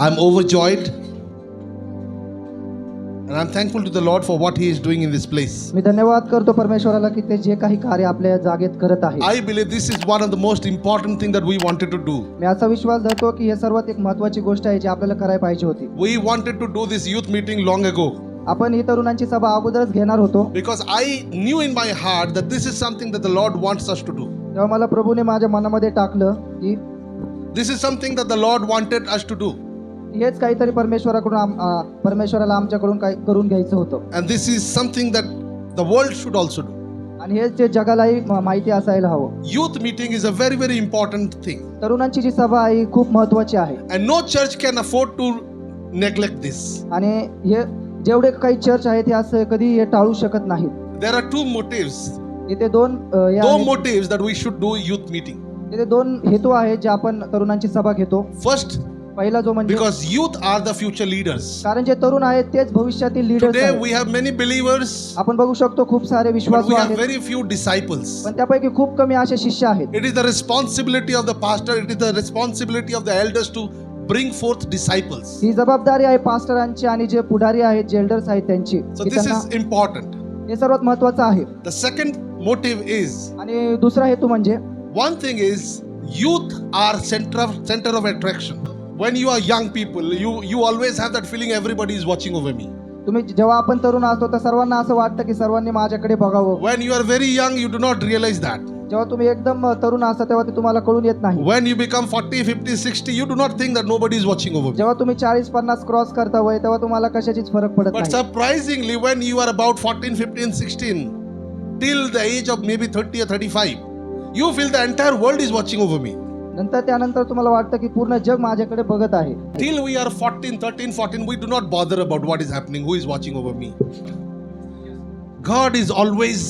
I'm overjoyed. And I'm thankful to the Lord for what He is doing in this place. मी धन्यवाद करतो परमेश्वराला की ते जे काही कार्य आपल्या जागेत करत आहे. I believe this is one of the most important thing that we wanted to do. मी असा विश्वास धरतो की हे सर्वात एक महत्त्वाची गोष्ट आहे जी आपल्याला करायला पाहिजे होती. We wanted to do this youth meeting long ago. आपण ही तरुणांची सभा अगोदरच घेणार होतो. Because I knew in my heart that this is something that the Lord wants us to do. तेव्हा मला प्रभूने माझ्या मनामध्ये टाकलं की This is something that the Lord wanted us to do. हेच काहीतरी परमेश्वराला आमच्याकडून काही करून घ्यायचं होतं. And this is something that the world should also do. आणि हेच जे जगालाही माहिती असायला हवं. Youth meeting is a very, very important thing. तरुणांची जी सभा आहे खूप महत्त्वाची आहे. And no church can afford to neglect this. आणि हे जेवढे काही चर्च आहेत हे असं कधी हे टाळू शकत नाहीत. There are two motives. इथे दोन motives that we should do youth meeting. इथे दोन हेतू आहेत जे आपण तरुणांची सभा घेतो. First, पहिला जो म्हणजे because youth are the future leaders. कारण जे तरुण आहेत तेच भविष्यातील लीडर्स Today आहेत. we have many believers, आपण बघू शकतो खूप सारे but विश्वासू we have आहेत very few disciples. पण त्यापैकी खूप कमी असे शिष्य आहेत. It is the responsibility of the pastor, it is the responsibility of the elders to bring forth disciples. ही जबाबदारी आहे पास्टरांची आणि जे पुढारी आहेत जे एल्डर्स आहेत त्यांची. So this is important. हे सर्वात महत्त्वाचं आहे. The second motive is, आणि दुसरा हेतू म्हणजे one thing is, youth are center of attraction. When you are young people, you always have that feeling everybody is watching over me. तुम्ही जेव्हा आपण तरुण असतो तर सर्वांना असं वाटतं की सर्वांनी माझ्याकडे बघावं. When you are very young, you do not realize that. जेव्हा तुम्ही एकदम तरुण असता तेव्हा ते तुम्हाला कळून येत नाही. When you become 40, 50, 60, you do not think that nobody is watching over me. जेव्हा तुम्ही 40-50 क्रॉस करता वय तेव्हा तुम्हाला कशाचीच फरक पडत But नाही. surprisingly, when you are about 14, 15, 16, till the age of maybe 30 or 35, you feel the entire world is watching over me. नंतर त्यानंतर तुम्हाला वाटतं की पूर्ण जग माझ्याकडे बघत आहे. Till we are 13, 14, we do not bother about what is happening, who is watching over me. God is always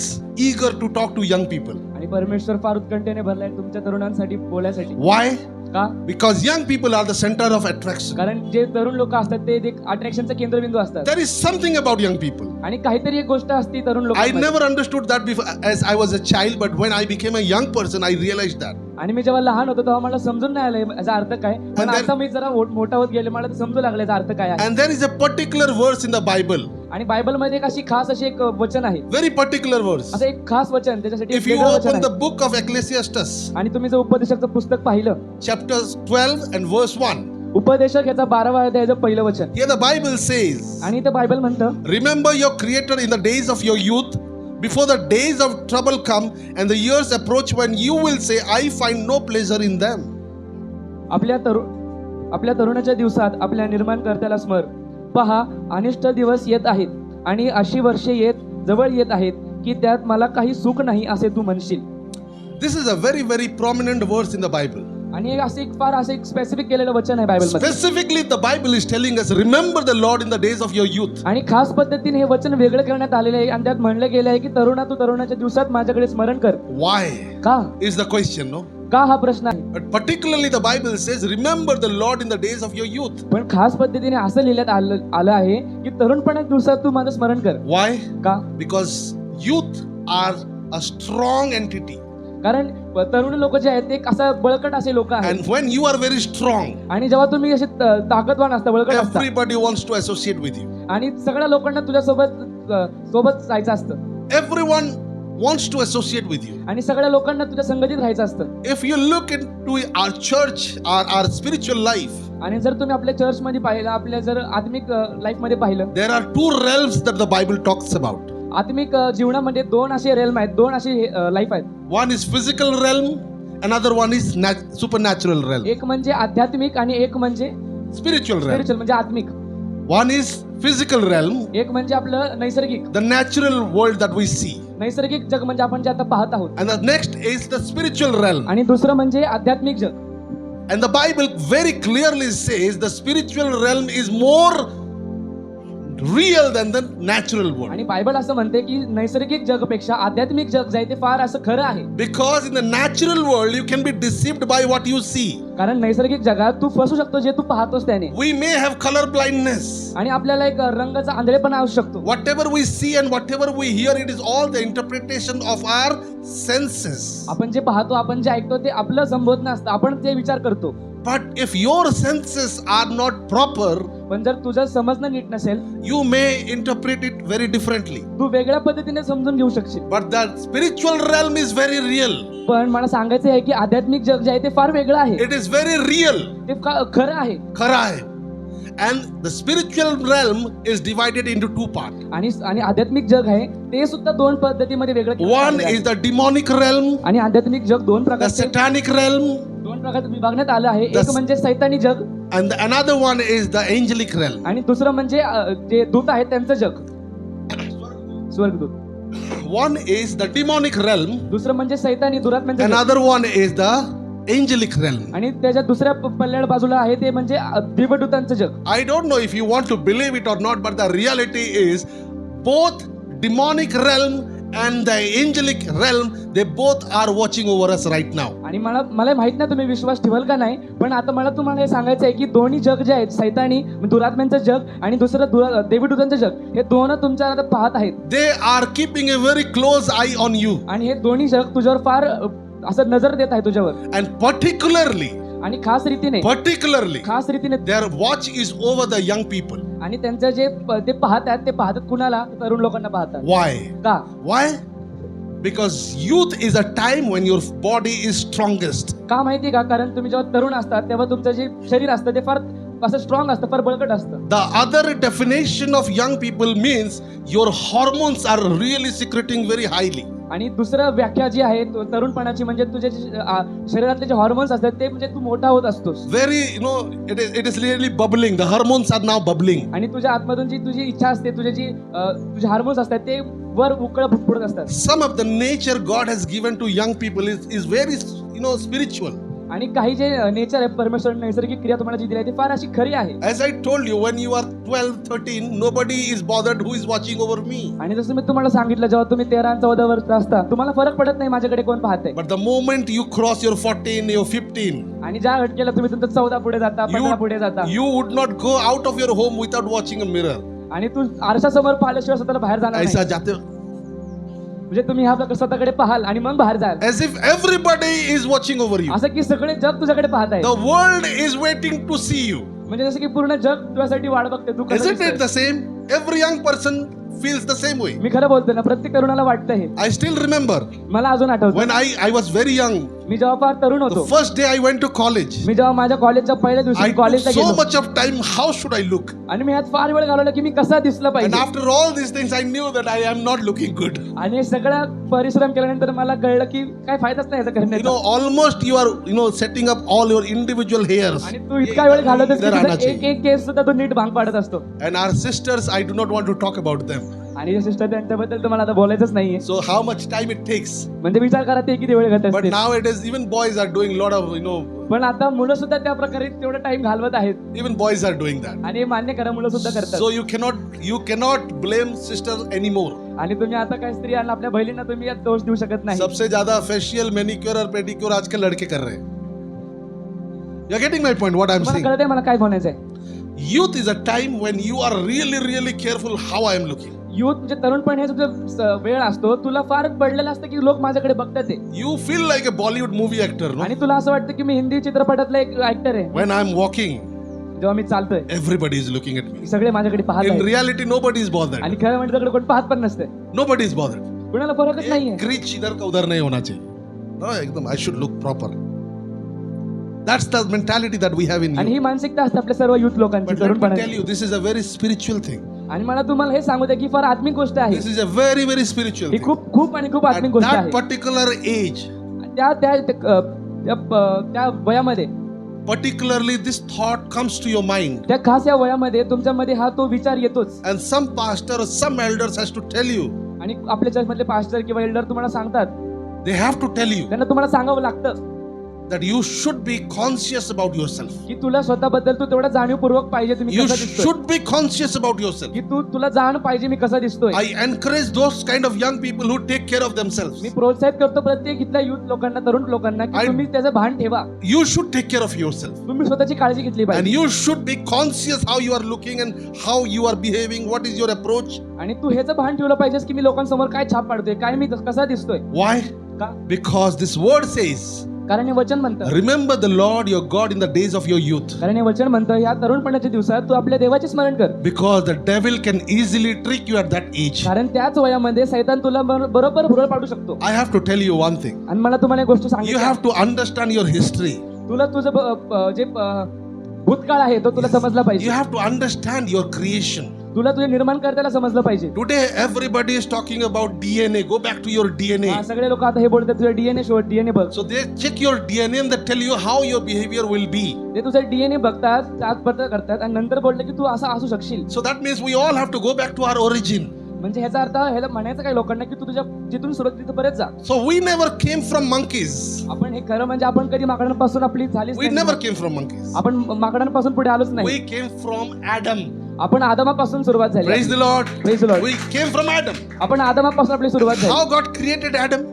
eager to talk to young people. आणि परमेश्वर फार उत्कंठेने भरलाय तुमच्या तरुणांसाठी बोलायसाठी. Why? का? Because young people are the center of attraction. कारण जे तरुण लोक असतात ते एक अट्रॅक्शनचा केंद्रबिंदू असतात. There is something about young people. आणि काहीतरी एक गोष्ट असते तरुण लोक. I never understood that before as I was a child, but when I became a young person, I realized that. आणि मी जेव्हा लहान होतो तेव्हा मला समजून नाही आलं याचा अर्थ काय. पण आता मी जरा मोठा होत गेले मला समजू लागलं याचा अर्थ काय आहे. And there is a particular verse in the Bible. आणि बायबल मध्ये एक अशी खास अशी एक वचन आहे. Very particular verse. असं एक खास वचन त्याच्यासाठी If you open the book of Ecclesiastes, आणि तुम्ही जर उपदेशकचं पुस्तक पाहिलं chapter 12 and verse 1, उपदेशक याचा 12वा अध्यायाचं पहिलं वचन. here the Bible says, आणि ते बायबल म्हणतं, remember your Creator in the days of your youth, before the days of trouble come and the years approach when you will say, I find no pleasure in them. आपल्या तरुणाच्या दिवसात आपल्या निर्माणकर्त्याला स्मर. पहा, अनिष्ट दिवस येत आहेत आणि अशी वर्षे जवळ येत आहेत की त्यात मला काही सुख नाही असे तू म्हणशील. This is a very, very prominent verse in the Bible. आणि असे एक स्पेसिफिक केलेलं वचन आहे बायबलमध्ये. Specifically, the Bible is telling us, remember the Lord in the days of your youth. आणि खास पद्धतीने हे वचन वेगळं करण्यात आलेलं आहे आणि त्यात म्हणलं गेलं आहे की तू तरुणाच्या दिवसात माझ्याकडे स्मरण कर. Why? का? Is the question, no? का हा प्रश्न आहे. But particularly the Bible says, remember the Lord in the days of your youth. पण खास पद्धतीने असं लिहिण्यात आलं आहे की तरुणपणाच्या दिवसात तू माझं स्मरण कर. Why? का? Because youth are a strong entity. कारण तरुण लोक जे आहेत ते एक असं बळकट असे लोक आहेत. And when you are very strong, आणि जेव्हा तुम्ही असे ताकदवान असता बळकट असता everybody wants to associate with you. आणि सगळ्या लोकांना तुझ्या सोबत जायचं असतं. Everyone wants to associate with you. आणि सगळ्या लोकांना तुझ्या संगतीत राहायचं असतं. If you look into our church, our spiritual life, आणि जर तुम्ही आपल्या चर्च मध्ये पाहिलं आपल्या जर आत्मिक लाईफ मध्ये पाहिलं there are two realms that the Bible talks about. आत्मिक जीवनामध्ये दोन असे रेल्म आहेत, दोन असे लाईफ आहेत. One is physical realm, another one is supernatural realm. एक म्हणजे आध्यात्मिक आणि एक म्हणजे Spiritual realm. स्पिरिच्युअल म्हणजे आत्मिक. One is physical realm, एक म्हणजे आपलं नैसर्गिक the natural world that we see. नैसर्गिक जग म्हणजे आपण जे आता पाहत आहोत. And the next is the spiritual realm. आणि दुसरं म्हणजे आध्यात्मिक जग. And the Bible very clearly says the spiritual realm is more real than the natural world. आणि बायबल असं म्हणते की नैसर्गिक जगपेक्षा आध्यात्मिक जग जे आहे ते फार असं खरं आहे. Because in the natural world you can be deceived by what you see. कारण नैसर्गिक जगात तू फसू शकतो जे तू पाहतोस त्याने. We may have color blindness. आणि आपल्याला एक रंगाचा आंधळेपणा असू शकतो. Whatever we see and whatever we hear, it is all the interpretation of our senses. आपण जे पाहतो आपण जे ऐकतो ते आपलं संबोधन असतं. आपण ते विचार करतो But if your senses are not proper, पण जर तुझं समजणं नीट नसेल, you may interpret it very differently. तू वेगळ्या पद्धतीने समजून घेऊ शकशील. But the spiritual realm is very real. पण मला सांगायचं आहे की आध्यात्मिक जग जे आहे ते फार वेगळं आहे. It is very real. ते खरं आहे. खरा आहे. And the spiritual realm is divided into two parts. आणि आध्यात्मिक जग आहे ते सुद्धा दोन पद्धतीमध्ये वेगळं केलं One गेलं आहे. is the demonic realm, आणि आध्यात्मिक जग दोन the प्रकारचे satanic realm, दोन प्रकारात विभागण्यात आलं आहे. The- एक म्हणजे सैतानी जग and another one is the angelic realm. आणि दुसरं म्हणजे जे दूत आहेत त्यांचं जग, स्वर्गदूत. One is the demonic realm, दुसरं म्हणजे सैतानी दुरात्म्यांचं जग. another one is the angelic realm. आणि त्याच्या दुसऱ्या पल्ल्याड बाजूला आहे ते म्हणजे देवदूतांचं जग. I don't know if you want to believe it or not, but the reality is both demonic realm and the angelic realm, they both are watching over us right now. आणि मला माहित नाही तुम्ही विश्वास ठेवाल का नाही, पण आता मला तुम्हाला हे सांगायचं आहे की दोन्ही जग जे आहेत, सैतानी दुरात्म्यांचं जग आणि दुसरं देवदूतांचं जग, हे दोन तुमच्या पाहत आहेत. They are keeping a very close eye on you, आणि हे दोन्ही जग तुझ्यावर फार असं नजर देत आहे तुझ्यावर. and particularly आणि खास रीतीने their watch is over the young people. आणि त्यांचं जे ते पाहतात कुणाला? तरुण लोकांना पाहतात. Why? का? Why? Because youth is a time when your body is strongest. का माहिती का? कारण तुम्ही जेव्हा तरुण असतात तेव्हा तुमचं जे शरीर असतं ते फार असं स्ट्रॉंग असतं, फार बळकट असतं. The other definition of young people means your hormones are really secreting very highly. आणि दुसरं व्याख्या जी आहे तरुणपणाची म्हणजे तुझे शरीरातले जे हॉर्मोन्स असतात ते म्हणजे तू मोठा होत असतोस. Very, it is really bubbling. The hormones are now bubbling. आणि तुझ्या आतमधून जी तुझी इच्छा असते, तुझे हार्मोन्स असतात ते वर फुटत असतात. Some of the nature God has given to young people is very, spiritual. आणि काही जे नेचर आहे, परमेश्वर नैसर्गिक क्रिया तुम्हाला जी दिली आहे ती फार अशी खरी आहे. As I told you, when you are 12, 13, nobody is bothered who is watching over me. आणि जसं मी तुम्हाला सांगितलं, जेव्हा तुम्ही 13 आणि 14 वर्ष असता तुम्हाला फरक पडत नाही माझ्याकडे कोण पाहतंय. But the moment you cross your 14, your 15, आणि ज्या घटकेला तुम्ही तुमचं 14 पुढे जाता, 15 पुढे जाता, you would not go out of your home without watching a mirror. आणि तू आरशासमोर पाहिल्याशिवाय स्वतःला बाहेर जाणार ऐसा नाही. जाते म्हणजे तुम्ही ह्या स्वतःकडे पाहाल आणि मग बाहेर जाल, as if everybody is watching over you. असं की सगळे जग तुझ्याकडे पाहत आहे. The world is waiting to see you. म्हणजे जसं की पूर्ण जग तुझ्यासाठी वाट बघते. तू कसं Isn't it दिसतोय? the same? Every young person feels the same way. मी खरं बोलतोय ना, प्रत्येक तरुणाला वाटतं हे. I still remember मला अजून आठवतं when I was very young. मी जेव्हा फार तरुण The होतो, first day I went to college. मी जेव्हा माझ्या कॉलेजच्या पहिल्या I दिवशी took कॉलेजला so गेलो much of time. How should I look? आणि मी ह्यात फार वेळ घालवला की मी कसा दिसलं And पाहिजे. after all these things, I knew that I am not looking good. आणि हे सगळं परिश्रम केल्यानंतर मला कळलं की काय फायदाच नाही याचा करण्याचा. Almost you are, setting up all your individual hairs. आणि तू इतका वेळ घालवतोस की इधर आना तुझा एक चाहिए. एक केस सुद्धा तू नीट भांग पाडत असतो. And our sisters, I do not want to talk about them. आणि जे सिस्टर त्यांच्याबद्दल तर मला आता बोलायचंच नाहीये. So how much time it takes? म्हणजे विचार करा ते किती वेळ घेत But असते. nowadays, even boys are doing lot of, पण आता मुलं सुद्धा त्या प्रकारे तेवढा टाइम घालवत आहेत. even boys are doing that. आणि हे मान्य करा, मुलं सुद्धा करतात. So you cannot blame sisters anymore. आणि तुम्ही आता काय स्त्रियांना, आपल्या बहिणींना तुम्ही यात दोष देऊ शकत नाही. सबसे ज्यादा फेशियल मैनिक्योर और पेडिक्योर आजकल लड़के कर रहे हैं. You're getting my point, what I'm मला saying. कळत आहे मला काय म्हणायचंय. Youth is a time when you are really, really careful how I am looking. Youth म्हणजे तरुणपण हे तुझं वेळ असतो, तुला फार पडलेलं असतं की लोक माझ्याकडे बघतात ते. You feel like a Bollywood movie actor, no? आणि तुला असं वाटतं की मी हिंदी चित्रपटातला एक ऍक्टर आहे. When I'm walking, जेव्हा मी चालतोय everybody is looking at me. सगळे माझ्याकडे पाहत In आहेत. reality, nobody is bothered. आणि खरं म्हणजे तिकडे कोण पाहत पण नसते. Nobody is bothered. कुणाला फरकच नाहीये. क्रीच इधर का उधर नहीं होना चाहिए. No, एकदम I should look proper. That's the mentality that we have in आणि you. ही मानसिकता असते आपल्या सर्व युथ लोकांची, But let me tell तरुणपणाची. you, this is a very spiritual thing. आणि मला तुम्हाला हे सांगू द्या की फार आत्मिक गोष्ट आहे. This is a very, very spiritual he thing. खूप खूप आणि खूप At आत्मिक गोष्ट that आहे. particular age, त्या त्या त्या वयामध्ये, particularly this thought comes to your mind. त्या खास या वयामध्ये तुमच्यामध्ये हा तो विचार येतोच. And some pastor or some elders has to tell you. आणि आपल्या चर्चमधले पास्टर किंवा एल्डर तुम्हाला सांगतात, They have to tell you त्यांना तुम्हाला सांगावं लागतं that you should be conscious about yourself. की तुला स्वतःबद्दल तू तेवढा जाणीवपूर्वक पाहिजे तुम्ही You कसा दिसतोय. should be conscious about yourself. की तुला जाण पाहिजे मी कसा दिसतोय. I encourage those kind of young people who take care of themselves. मी प्रोत्साहित करतो प्रत्येक इथल्या युथ लोकांना, तरुण लोकांना की तुम्ही त्याचं भान ठेवा. You should take care of yourself. तुम्ही स्वतःची काळजी घेतली And पाहिजे. you should be conscious how you are looking and how you are behaving, what is your approach. आणि तू ह्याचं भान ठेवलं पाहिजेस की मी लोकांसमोर काय छाप पाडतोय, काय मी कसा दिसतोय. Why? का? Because this word says कारण हे वचन म्हणतं Remember the Lord your God in the days of your youth. कारण हे वचन म्हणतं या तरुणपणाच्या दिवसात तू आपल्या देवाचे स्मरण कर Because the devil can easily trick you at that age. कारण त्याच वयामध्ये सैतान तुला बरोबर भुरळ पाडू शकतो. I have to tell you one thing. आणि मला तुम्हाला एक गोष्ट You सांगितली have to understand your history. तुला तुझं जे भूतकाळ आहे तो तुला समजला You पाहिजे. have to understand your creation. तुला तुझ्या निर्माणकर्त्याला समजलं पाहिजे. Today everybody is talking about DNA. Go back to your DNA. हा, सगळे लोक आता हे बोलतात तुझ्या डीएनए शोध डीएनए बघ. So they check your DNA and they tell you how your behavior will be. ते तुझं डीएनए बघतात चाचपडताळ करतात आणि नंतर बोलले की तू असा असू शकशील. So that means we all have to go back to our origin. म्हणजे ह्याचा अर्थ ह्याला म्हणायचं काय लोकांना की तू तुझ्या जिथून सुरुवात तिथं परत जा. So we never came from monkeys. आपण हे खरं म्हणजे आपण कधी माकडांपासून आपली झालीच We never नाही. came from monkeys. आपण माकडांपासून पुढे आलोच नाही. We came from Adam. आपण आदमापासून सुरुवात झाली. Praise the Lord. Praise the Lord. We came from Adam. आपण आदमापासून आपली सुरुवात झाली. How God created Adam?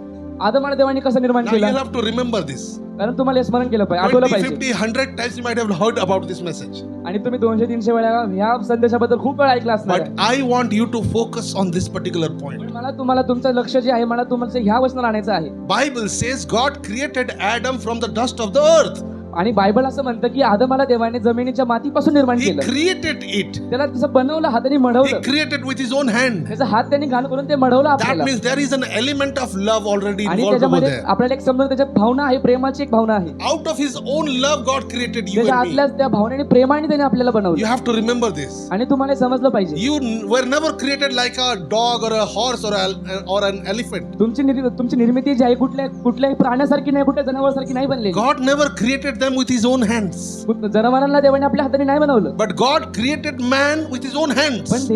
आदमाला देवाने कसं निर्माण Now केलं you'll have to remember this. कारण तुम्हाला हे स्मरण केलं पाहिजे आठवलं 20, पाहिजे 50, 100 times you might have heard about this message. आणि तुम्ही 200-300 वेळा ह्या संदेशाबद्दल खूप वेळा ऐकलं असणार But आहे. I want you to focus on this particular point. पण मला तुम्हाला तुमचं लक्ष जे आहे मला तुम्हाला ह्या वचनाला आणायचं आहे. Bible says God created Adam from the dust of the earth. आणि बायबल असं म्हणतं की आदमाला देवाने जमिनीच्या मातीपासून निर्माण He केलं. created it. त्याला तसं बनवलं हाताने He मढवलं. created with his own hand. त्याचा हात त्यांनी घाण करून ते मढवलं That आपल्याला. means there is an element of love already आणि involved over त्याच्यामध्ये there. आपल्याला एक समजा त्याच्या भावना आहे प्रेमाची एक भावना आहे. Out of his own love, God created you त्याच्या and me. आतल्याच त्या भावनेने प्रेमाने त्याने आपल्याला You बनवलं. have to remember this. आणि तुम्हाला हे समजलं पाहिजे. You were never created like a dog or a horse or an elephant. तुमची निर्मिती जी आहे कुठल्याही प्राण्यासारखी नाही कुठल्या जनावरासारखी नाही बनलेली. God never created them with his own hands. जनावरांना देवाने आपल्या हाताने नाही बनवलं. But God created man with his own hands. पण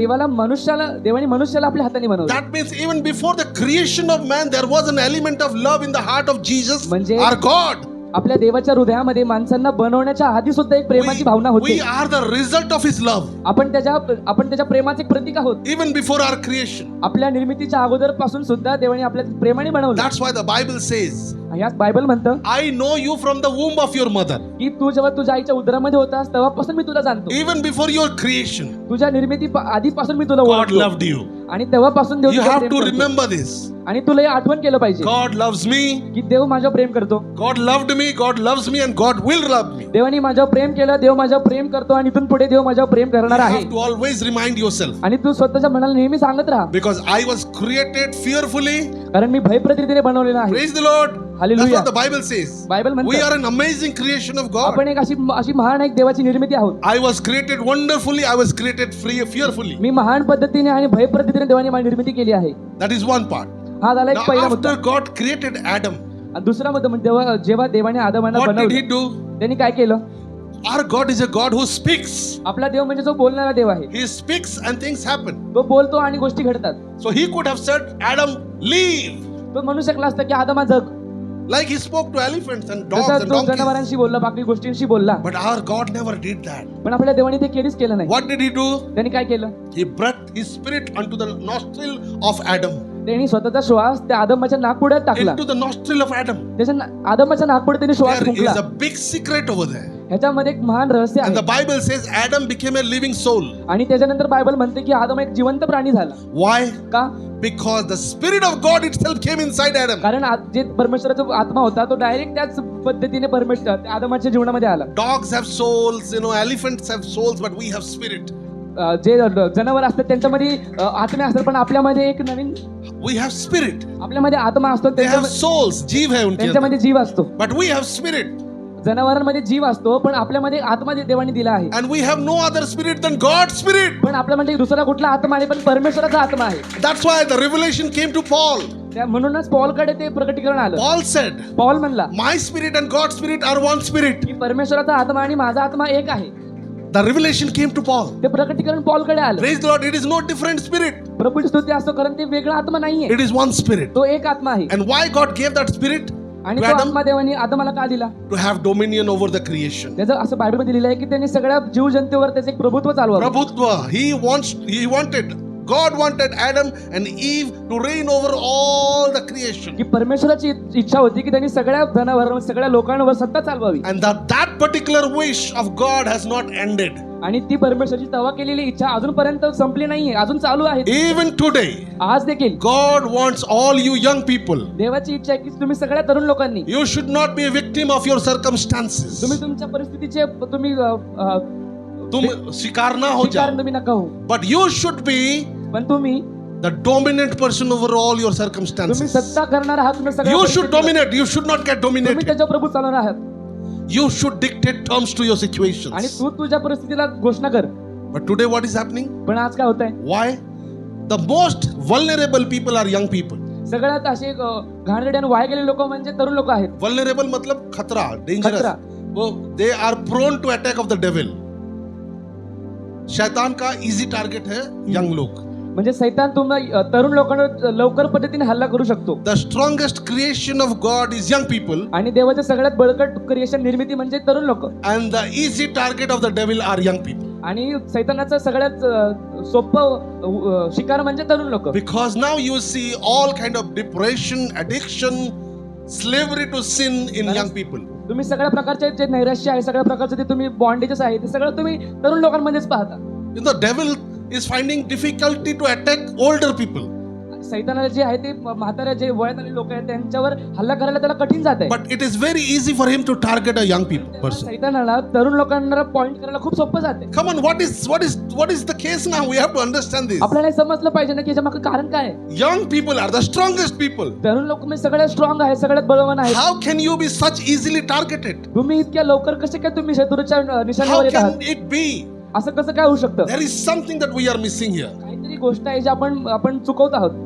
देवाने मनुष्याला आपल्या हाताने बनवलं. That means even before the creation of man, there was an element of love in the heart of Jesus, म्हणजे- our God. आपल्या देवाच्या हृदयामध्ये माणसांना बनवण्याच्या आधी सुद्धा एक प्रेमाची भावना होती. We are the result of his love. आपण त्याच्या प्रेमाचे एक प्रतीक आहोत. Even before our creation. आपल्या निर्मितीच्या अगोदर पासून सुद्धा देवाने आपल्या प्रेमाने बनवलं. That's why the Bible says, याच बायबल म्हणतं I know you from the womb of your mother. की तू जेव्हा तुझ्या आईच्या उदरामध्ये होतास तेव्हापासून मी तुला जाणतो. Even before your creation, तुझ्या निर्मिती आधीपासून मी तुला God ओळखतो. loved you. आणि तेव्हापासून देव You तुझ्यावर have प्रेम to करतो. remember this. आणि तुला हे आठवण केलं पाहिजे God loves me. की देव माझ्यावर प्रेम करतो. God loved me. God loves me, and God will love me. देवाने माझ्यावर प्रेम केलं, देव माझ्यावर प्रेम करतो आणि इथून पुढे देव माझ्यावर प्रेम You करणार आहे. have to always remind yourself. आणि तू स्वतःच्या मनाला नेहमी सांगत राहा Because I was created fearfully. कारण मी भयप्रतिने बनवलेलं आहे. Praise the Lord. That's Hallelujah. what the Bible says. Bible We म्हणतं are an amazing creation of God. आपण एक अशी महान एक देवाची निर्मिती आहोत. I was created wonderfully. I was created fearfully. मी महान पद्धतीने आणि भयप्रतिने देवाने माझी निर्मिती केली आहे. That is one part. हा झाला एक Now पहिला मुद्दा. after God created Adam, आणि दुसरा मुद्दा म्हणजे जेव्हा देवाने आदमांना what did he बनवलं do? त्यांनी काय केलं. Our God is a God who speaks. आपला देव म्हणजे जो बोलणारा देव आहे. He speaks and things happen. तो बोलतो आणि गोष्टी घडतात. So he could have said, Adam, leave. तो म्हणू शकला असता की आदमा जग. Like he spoke to elephants and dogs जसं and तो donkeys. जनावरांशी बोलला बाकी गोष्टींशी बोलला. But our God never did that. पण आपल्या देवाने ते केलीच केलं नाही. What did he do? त्यांनी काय केलं. He breathed his spirit unto the nostril of Adam. त्यांनी स्वतःचा श्वास त्या आदमाच्या नाकपुड्यात टाकला. Into the nostril of Adam. त्याच्या आदमाच्या नाकपुड्यात त्यांनी श्वास There फुंकला. is a big secret over there. ह्याच्यामध्ये एक महान रहस्य And the आहे. Bible says Adam became a living soul. आणि त्याच्यानंतर बायबल म्हणते की आदम एक जिवंत प्राणी झाला. Why? का. Because the spirit of God itself came inside Adam. कारण जे परमेश्वराचा आत्मा होता तो डायरेक्ट त्याच पद्धतीने परमेश्वर आदमाच्या जीवनामध्ये आला. Dogs have souls, elephants have souls, but we have spirit. जे जनावर असतात त्यांच्यामध्ये आत्मे असतात पण आपल्यामध्ये एक नवीन We have spirit. आपल्यामध्ये आत्मा असतो They have souls. जीव है उनके अंदर. त्यांच्यामध्ये जीव असतो. But we have spirit. जनावरांमध्ये जीव असतो पण आपल्यामध्ये आत्मा देवाने दिला आहे. And we have no other spirit than God's spirit. पण आपल्यामध्ये दुसरा कुठला आत्मा आहे पण परमेश्वराचा आत्मा आहे. That's why the revelation came to Paul. त्या म्हणूनच पॉलकडे ते प्रकटीकरण आलं. Paul said, पॉल म्हणला my spirit and God's spirit are one spirit. की परमेश्वराचा आत्मा आणि माझा आत्मा एक आहे. The revelation came to Paul. ते प्रकटीकरण पॉलकडे आलं. Praise the Lord. It is no different spirit. प्रभूची स्तुती असतो कारण ते वेगळा आत्मा नाहीये. It is one spirit. तो एक आत्मा आहे. And why God gave that spirit आणि to तो Adam? आत्मा देवाने आदमाला का दिला. To have dominion over the creation. त्याचं असं बायबलमध्ये लिहिलं आहे की त्यांनी सगळ्या जीवजंतूवर त्याचे एक प्रभुत्व चालवावं. Prabhutva. He wanted. God wanted Adam and Eve to reign over all the creation. की परमेश्वराची इच्छा होती की त्यांनी सगळ्या जनावरांवर सगळ्या लोकांवर सत्ता चालवावी. And that particular wish of God has not ended. आणि ती परमेश्वराची तवा केलेली इच्छा अजूनपर्यंत संपली नाहीये, अजून चालू आहे. Even today, आज देखील God wants all you young people. देवाची इच्छा आहे की तुम्ही सगळ्या तरुण लोकांनी You should not be a victim of your circumstances. तुम्ही तुमच्या परिस्थितीचे तुम्ही तुम शिकार ना हो शिकार जाओ. तुम्ही नका हो, But you should be पण तुम्ही the dominant person over all your तुम्ही circumstances. सत्ता करणार आहात. तुम्ही सगळ्या You should परिस्थितीवर. dominate. You should not get तुम्ही dominated. त्याच्या प्रभू चालवणार आहात You should dictate terms to your आणि situations. तू तुझ्या परिस्थितीला घोषणा कर. But today what is happening? पण आज काय होत आहे, Why? The most vulnerable people are young people. सगळ्यात असे घाणेरडे आणि वाया गेलेले लोक म्हणजे तरुण लोक आहेत. Vulnerable मतलब खतरा, dangerous. खतरा. वो they are prone to attack of the devil. शैतान का इजी टारगेट है यंग लोग. म्हणजे सैतान तुम्हाला तरुण लोकांवर लवकर पद्धतीने हल्ला करू शकतो. The strongest creation of God is young people, आणि देवाच्या सगळ्यात बळकट क्रिएशन निर्मिती म्हणजे तरुण लोक. and the easy target of the devil are young people. आणि सैतानाचं सगळ्यात सोपं शिकार म्हणजे तरुण लोक. Because now you see all kind of depression, addiction, slavery to sin in young people. तुम्ही सगळ्या प्रकारचे जे नैराश्य आहे, सगळ्या प्रकारचे जे तुम्ही बॉन्डेजेस आहे, ते सगळं तुम्ही तरुण लोकांमध्येच पाहता. You know, the devil is finding difficulty to attack older people. सैतानाला जे आहे ते म्हाताऱ्या जे वयात आलेले लोक आहेत त्यांच्यावर हल्ला करायला त्याला कठीण जात आहे. But it is very easy for him to target a young person. सैतानाला तरुण लोकांना पॉइंट करायला खूप सोपं जाते. Come on, what is the case now? We have to understand this. आपल्याला हे समजलं पाहिजे ना की याच्या मागे कारण काय आहे. Young people are the strongest people. तरुण लोक म्हणजे सगळ्यात स्ट्रॉंग आहे, सगळ्यात बळवान आहे. How can you be such easily targeted? तुम्ही इतक्या लवकर कसे काय तुम्ही शत्रूच्या How निशाण्यावर येत आहात? can it be? असं कसं काय होऊ शकतं? There is something that we are missing here. काहीतरी गोष्ट आहे जी आपण चुकवत आहोत.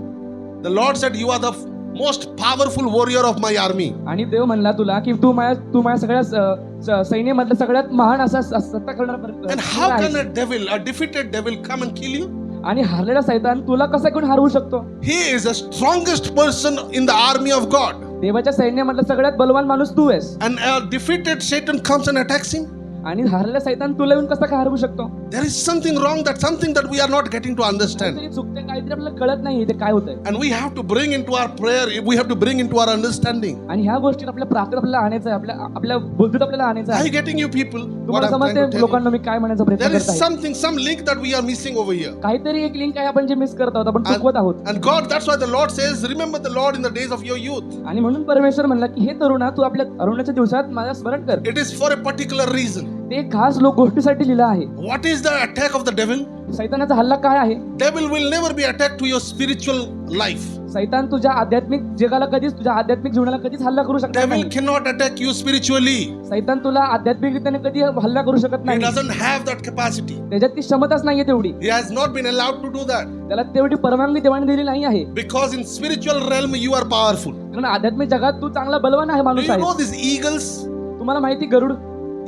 The Lord said, "You are the most powerful warrior of my army." आणि देव म्हणला तुला की तू माझ्या सगळ्या सैन्यामधल्या सगळ्यात महान असा सत्ता करणार And how can a defeated devil come and kill you? आणि हारलेला सैतान तुला कसा घेऊन हरवू शकतो? He is the strongest person in the army of God. देवाच्या सैन्यामधला सगळ्यात बलवान माणूस तू आहेस. And a defeated Satan comes and attacks him. आणि हारलेला सैतान तुला येऊन कसा काय हरवू शकतो? There is something wrong, something that we are not getting to understand. काहीतरी चुकते, काहीतरी आपल्याला कळत नाही ते काय होतंय. And we have to bring into our prayer, we have to bring into our understanding. आणि ह्या गोष्टी आपल्या प्रार्थनेत आपल्याला आणायचं आहे, आपल्या बुद्धीत आपल्याला आणायचं Are आहे. you getting you people? What तुम्हाला I'm trying to समजते tell you? लोकांना मी काय म्हणायचा प्रयत्न There is करत आहे. some link that we are missing over here. काहीतरी एक लिंक आहे आपण जे मिस करत आहोत, आपण चुकवत आहोत. And God, that's why the Lord says, remember the Lord in the days of your youth. आणि म्हणून परमेश्वर म्हणला की हे तरुणा तू आपल्या अरुणाच्या दिवसात माझा स्मरण कर. It is for a particular reason. ते खास गोष्टीसाठी लिहिलं आहे. What is the attack of the devil? सैतानाचा हल्ला काय आहे? Devil will never be attacked to your spiritual life. सैतान तुझ्या आध्यात्मिक जगाला कधीच, तुझ्या आध्यात्मिक जीवनाला कधीच हल्ला करू शकत Devil नाही. cannot attack you spiritually. सैतान तुला आध्यात्मिकरित्याने कधी हल्ला करू शकत He नाही. doesn't have that capacity. त्याच्यात ती क्षमताच नाहीये तेवढी. He has not been allowed to do that. त्याला तेवढी परवानगी देवाने दिली नाही आहे. Because in spiritual realm you are powerful. कारण आध्यात्मिक जगात तू चांगला बलवान आहे, Do माणूस you know आहे. these eagles? तुम्हाला माहिती गरुड,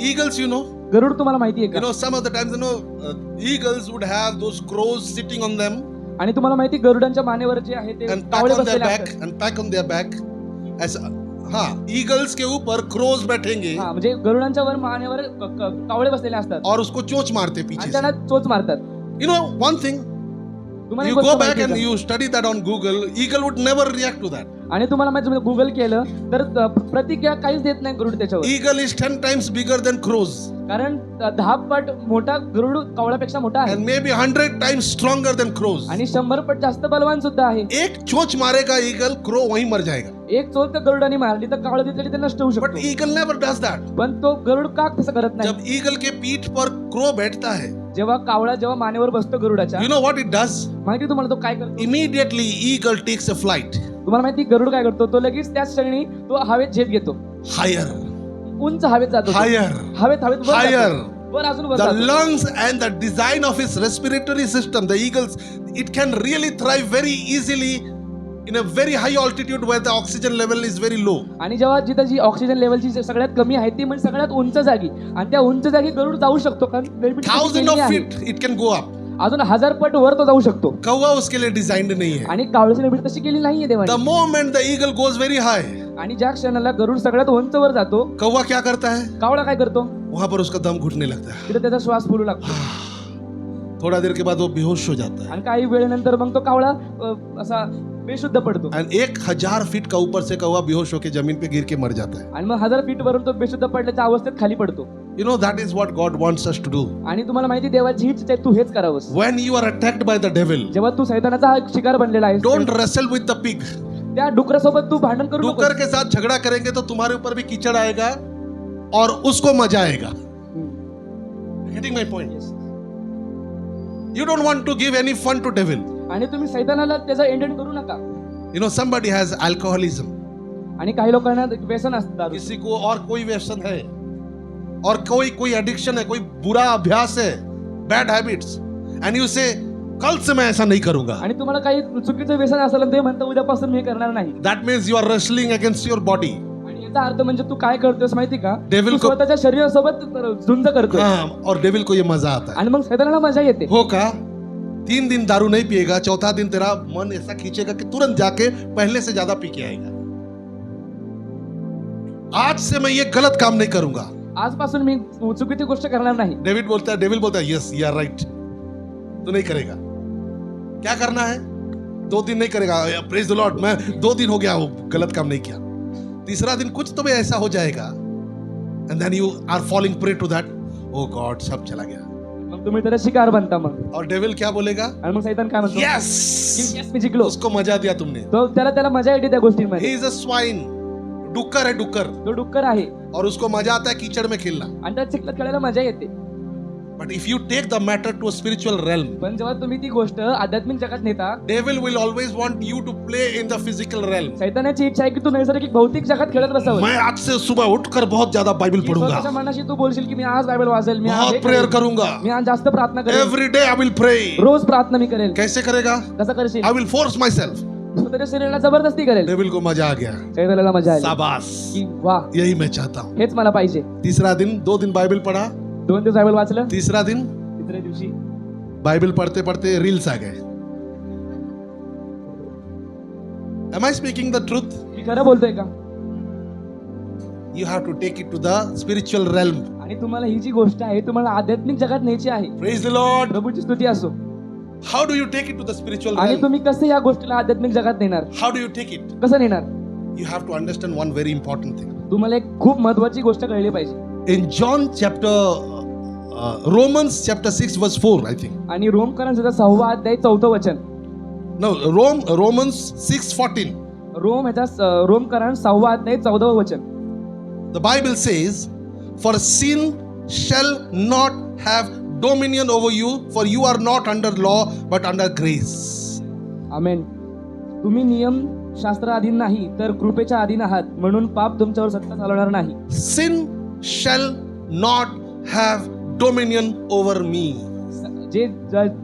Eagles, you know. गरुड तुम्हाला माहिती आहे You का? know, some of the times, eagles would have those crows sitting on them आणि तुम्हाला माहिती गरुडांच्या मानेवर जे आहे ते and pack Kawale on their बसलेले back असतात. and pack on their back. As हाँ, eagles के ऊपर crows बैठेंगे हा, म्हणजे गरुडांच्या वर मानेवर कावळे बसलेले असतात और उसको चोंच मारते आणि पीछे से. त्यांना चोच मारतात. You know one thing, तुम्हाला you एक go गोष्ट back माहिती and आहे का? you study that on Google, eagle would never react to that. आणि तुम्हाला माहिती गुगल केलं तर प्रतिक्रिया काहीच देत नाही गरुड त्याच्यावर. Eagle is 10 times bigger than crows कारण 10 पट मोठा गरुड कावळ्यापेक्षा मोठा आहे and maybe 100 times stronger than crows. आणि 100 पट जास्त बलवान सुद्धा आहे. एक चोंच मारेगा eagle, crow वहीं मर जाएगा. एक चोच तर गरुडाने मारली तर कावळा तिथली ते नष्ट होऊ But शकतो. eagle never does that. पण तो गरुड का तसं करत नाही? जब eagle के पीठ पर crow बैठता है, जेव्हा कावळा जेव्हा मानेवर बसतो गरुडाच्या, you know what it does? माहिती तुम्हाला तो काय करतो? Immediately eagle takes a flight तुम्हाला माहिती गरुड काय करतो? तो लगेच त्याच क्षणी तो हवेत झेप घेतो, higher, उंच हवेत जातो तो. higher, हवेत वर जातो. higher. वर अजून वर The जातो. lungs and the design of its respiratory system, the eagles, it can really thrive very easily in a very high altitude where the oxygen level is very low. आणि जेव्हा जिथं जी ऑक्सिजन लेवलची सगळ्यात कमी आहे ती म्हणजे सगळ्यात उंच जागी, आणि त्या उंच जागी गरुड जाऊ शकतो कारण gravity त्याची 1000 केलेली of आहे. feet it can go up. अजून 1000 पट वर तो जाऊ शकतो. कौवा उसके लिए डिजाइंड नहीं है. आणि कावळ्याची लेवल तशी केली नाहीये The देवाने. moment the eagle goes very high, आणि ज्या क्षणाला गरुड सगळ्यात उंच वर जातो, कौवा क्या करता है? कावळा काय करतो? वहां पर उसका दम घुटने लगता है. तिथे त्याचा श्वास फुलू लागतो थोड़ा देर के बाद वो बेहोश हो जाता है. आणि काही वेळेनंतर मग तो कावळा असा बेशुद्ध पडतो. And 1000 फीट का ऊपर से कौवा बेहोश होकर जमीन पे गिर के मर जाता है. आणि मग 1000 फीट वरून तो बेशुद्ध पडल्याच्या अवस्थेत खाली पडतो. You know, that is what God wants us to do. आणि तुम्हाला माहिती देवाची हीच इच्छा आहे, तू हेच करावंस. When you are attacked by the devil, जेव्हा तू सैतानाचा हा शिकार बनलेला आहे, don't wrestle with the pig. त्या डुकरासोबत तू भांडण करू डुकर नको. के साथ झगड़ा करेंगे तो तुम्हारे ऊपर भी कीचड़ आएगा और उसको मजा आएगा. Getting my point? You don't want to give any fun to devil. आणि तुम्ही सैतानाला त्याचा एंटरटेन करू नका. You know, somebody has alcoholism. आणि काही लोकांना व्यसन असतात. किसी को और कोई व्यसन है और कोई एडिक्शन है, कोई बुरा अभ्यास है, बैड हैबिट्स, एंड यू से कल से मैं ऐसा नहीं करूंगा. आणि तुम्हाला काही चुकीचं व्यसन असेल आणि ते म्हणता उद्यापासून मी हे करणार नाही. That means you are wrestling against your body. आणि याचा अर्थ म्हणजे तू काय करतोस माहिती का? Devil तू को- स्वतःच्या शरीरासोबत झुंज करतोय. हाँ, और डेविल को ये मजा आता है. आणि मग सैतानाला मजा येते. हो का? 3 दिन दारू नहीं पिएगा, चौथा दिन तेरा मन ऐसा खींचेगा कि तुरंत जाके पहले से ज्यादा पी के आएगा. आज से मैं ये गलत काम नहीं करूंगा. आजपासून मी चुकीची गोष्ट करणार नाही. डेविल बोलता है यस यू आर राइट. तू नहीं करेगा. क्या करना है? 2 दिन नहीं करेगा. प्रेज द लॉर्ड, मैं 2 दिन हो गया वो गलत काम नहीं किया. तीसरा दिन कुछ तो भी ऐसा हो जाएगा, and then you are falling prey to that. Oh God, सब चला गया. मग तुम्ही त्याचा शिकार बनता. मग और डेविल क्या बोलेगा? आणि मग सैतान काय म्हणतो? यस, Yes, मी जिंकलो. उसको मजा दिया तुमने. तो त्याला मजा येते त्या ही गोष्टींमध्ये. Is a swine. डुक्कर है, डुक्कर. तो डुक्कर आहे और उसको मजा आता है कीचड़ में खेलना. आणि त्या चिखलात खेळायला मजा येते. But if you take the matter to a spiritual realm, पण जेव्हा तुम्ही ती गोष्ट आध्यात्मिक जगात नेता, devil will always want you to play in the physical realm. सैतानाची इच्छा आहे की तू नैसर्गिक भौतिक जगात खेळत बसावं. मैं आज से सुबह उठकर बहुत ज्यादा बाइबल की स्वतःच्या पढ़ूंगा, मनाशी तू बोलशील की मी आज बायबल वाचेल, मी आज हे बहुत प्रेयर करेल, करूंगा. मी आज जास्त प्रार्थना करेल, एवरी डे आई विल प्रे. रोज प्रार्थना मी करेल. कैसे करेगा? कसं करशील? I will force my self. स्वतःच्या शरीराला जबरदस्ती करेल. डेविल को मजा आ गया. सैतानाला मजा आली शाबाश, की वाह, यही मैं चाहता हूँ. हेच मला पाहिजे. तीसरा दिन 2 दिन बाइबल पढ़ा. 2 दिवस बायबल वाचलं. तीसरा दिन तिसऱ्या दिवशी बाइबल पढ़ते पढ़ते रील्स आ गए. Am I speaking the truth? मी खरं बोलतोय का? You have to take it to the spiritual realm. आणि तुम्हाला ही जी गोष्ट आहे तुम्हाला आध्यात्मिक जगात न्यायची आहे. Praise the Lord. प्रभूची स्तुती असो. How do you take it to the spiritual आणि realm? तुम्ही कसं या गोष्टीला आध्यात्मिक जगात नेणार? How do you take it? कसं नेणार? You have to understand one very important thing. तुम्हाला एक खूप महत्वाची गोष्ट कळली पाहिजे. In John chapter Romans chapter 6 verse 4, I think. आणि रोमकरांचा 6वा अध्याय 4थं वचन. No, Romans 6:14. रोमकरां 6वा अध्याय 14व वचन. The Bible says, "For sin shall not have dominion over you, for you are not under law, but under grace." आमेन. तुम्ही नियम शास्त्र अधीन नाही तर कृपेच्या अधीन आहात, म्हणून पाप तुमच्यावर सत्ता चालवणार नाही. Sin shall not have dominion over me.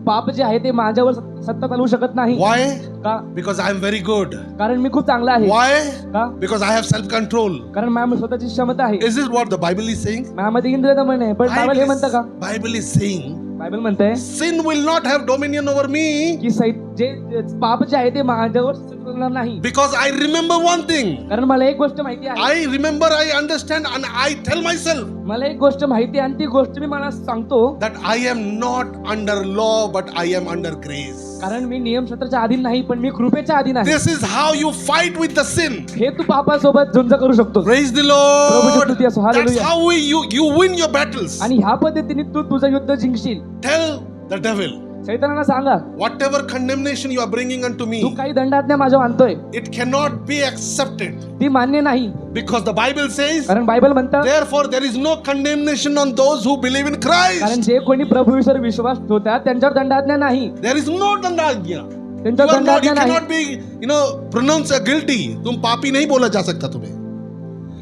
पाप जे आहे ते माझ्यावर सत्ता चालवू शकत नाही. Why? का? Because I am very good. कारण मी खूप चांगला आहे. Why? का? Because I have self-control. कारण माझ्यामध्ये स्वतःची क्षमता आहे. Is this what the Bible is saying? माझ्यामध्ये इंद्रिय म्हणे, पण बायबल हे म्हणतं का? Bible is saying, बायबल म्हणतंय sin will not have dominion over me, की जे पाप जे आहे ते माझ्यावर सत्ता चालवणार नाही. because I remember one thing. कारण मला एक गोष्ट माहिती आहे. I remember, I understand, and I tell myself मला एक गोष्ट माहिती आहे आणि ती गोष्ट मी मला सांगतो. that I am not under law, but I am under grace. कारण मी नियमशास्त्राच्या अधीन नाही, पण मी कृपेच्या अधीन आहे. This is how you fight with the sin. हे तू पापासोबत झुंज करू शकतो. Praise the प्रभूची Lord. स्तुती असो. That's hallelujah. how you win your battles. आणि ह्या पद्धतीने तू तुझं युद्ध जिंकशील. Tell the devil, सैतानाला सांगा, whatever condemnation you are bringing unto Tu me, काही दंडाज्ञा माझ्यावर आणतोय, it cannot be accepted, ती मान्य नाही. because the Bible says, कारण बायबल म्हणतं, therefore there is no condemnation on those who believe in कारण Christ. जे कोणी प्रभू विषयी विश्वास ठेवतात त्यांच्यावर दंडाज्ञा नाही. There is no dandagya. त्यांच्यावर You दंडाज्ञा नाही. cannot be, pronounced guilty. तुम पापी नहीं बोला जा सकता तुम्हें.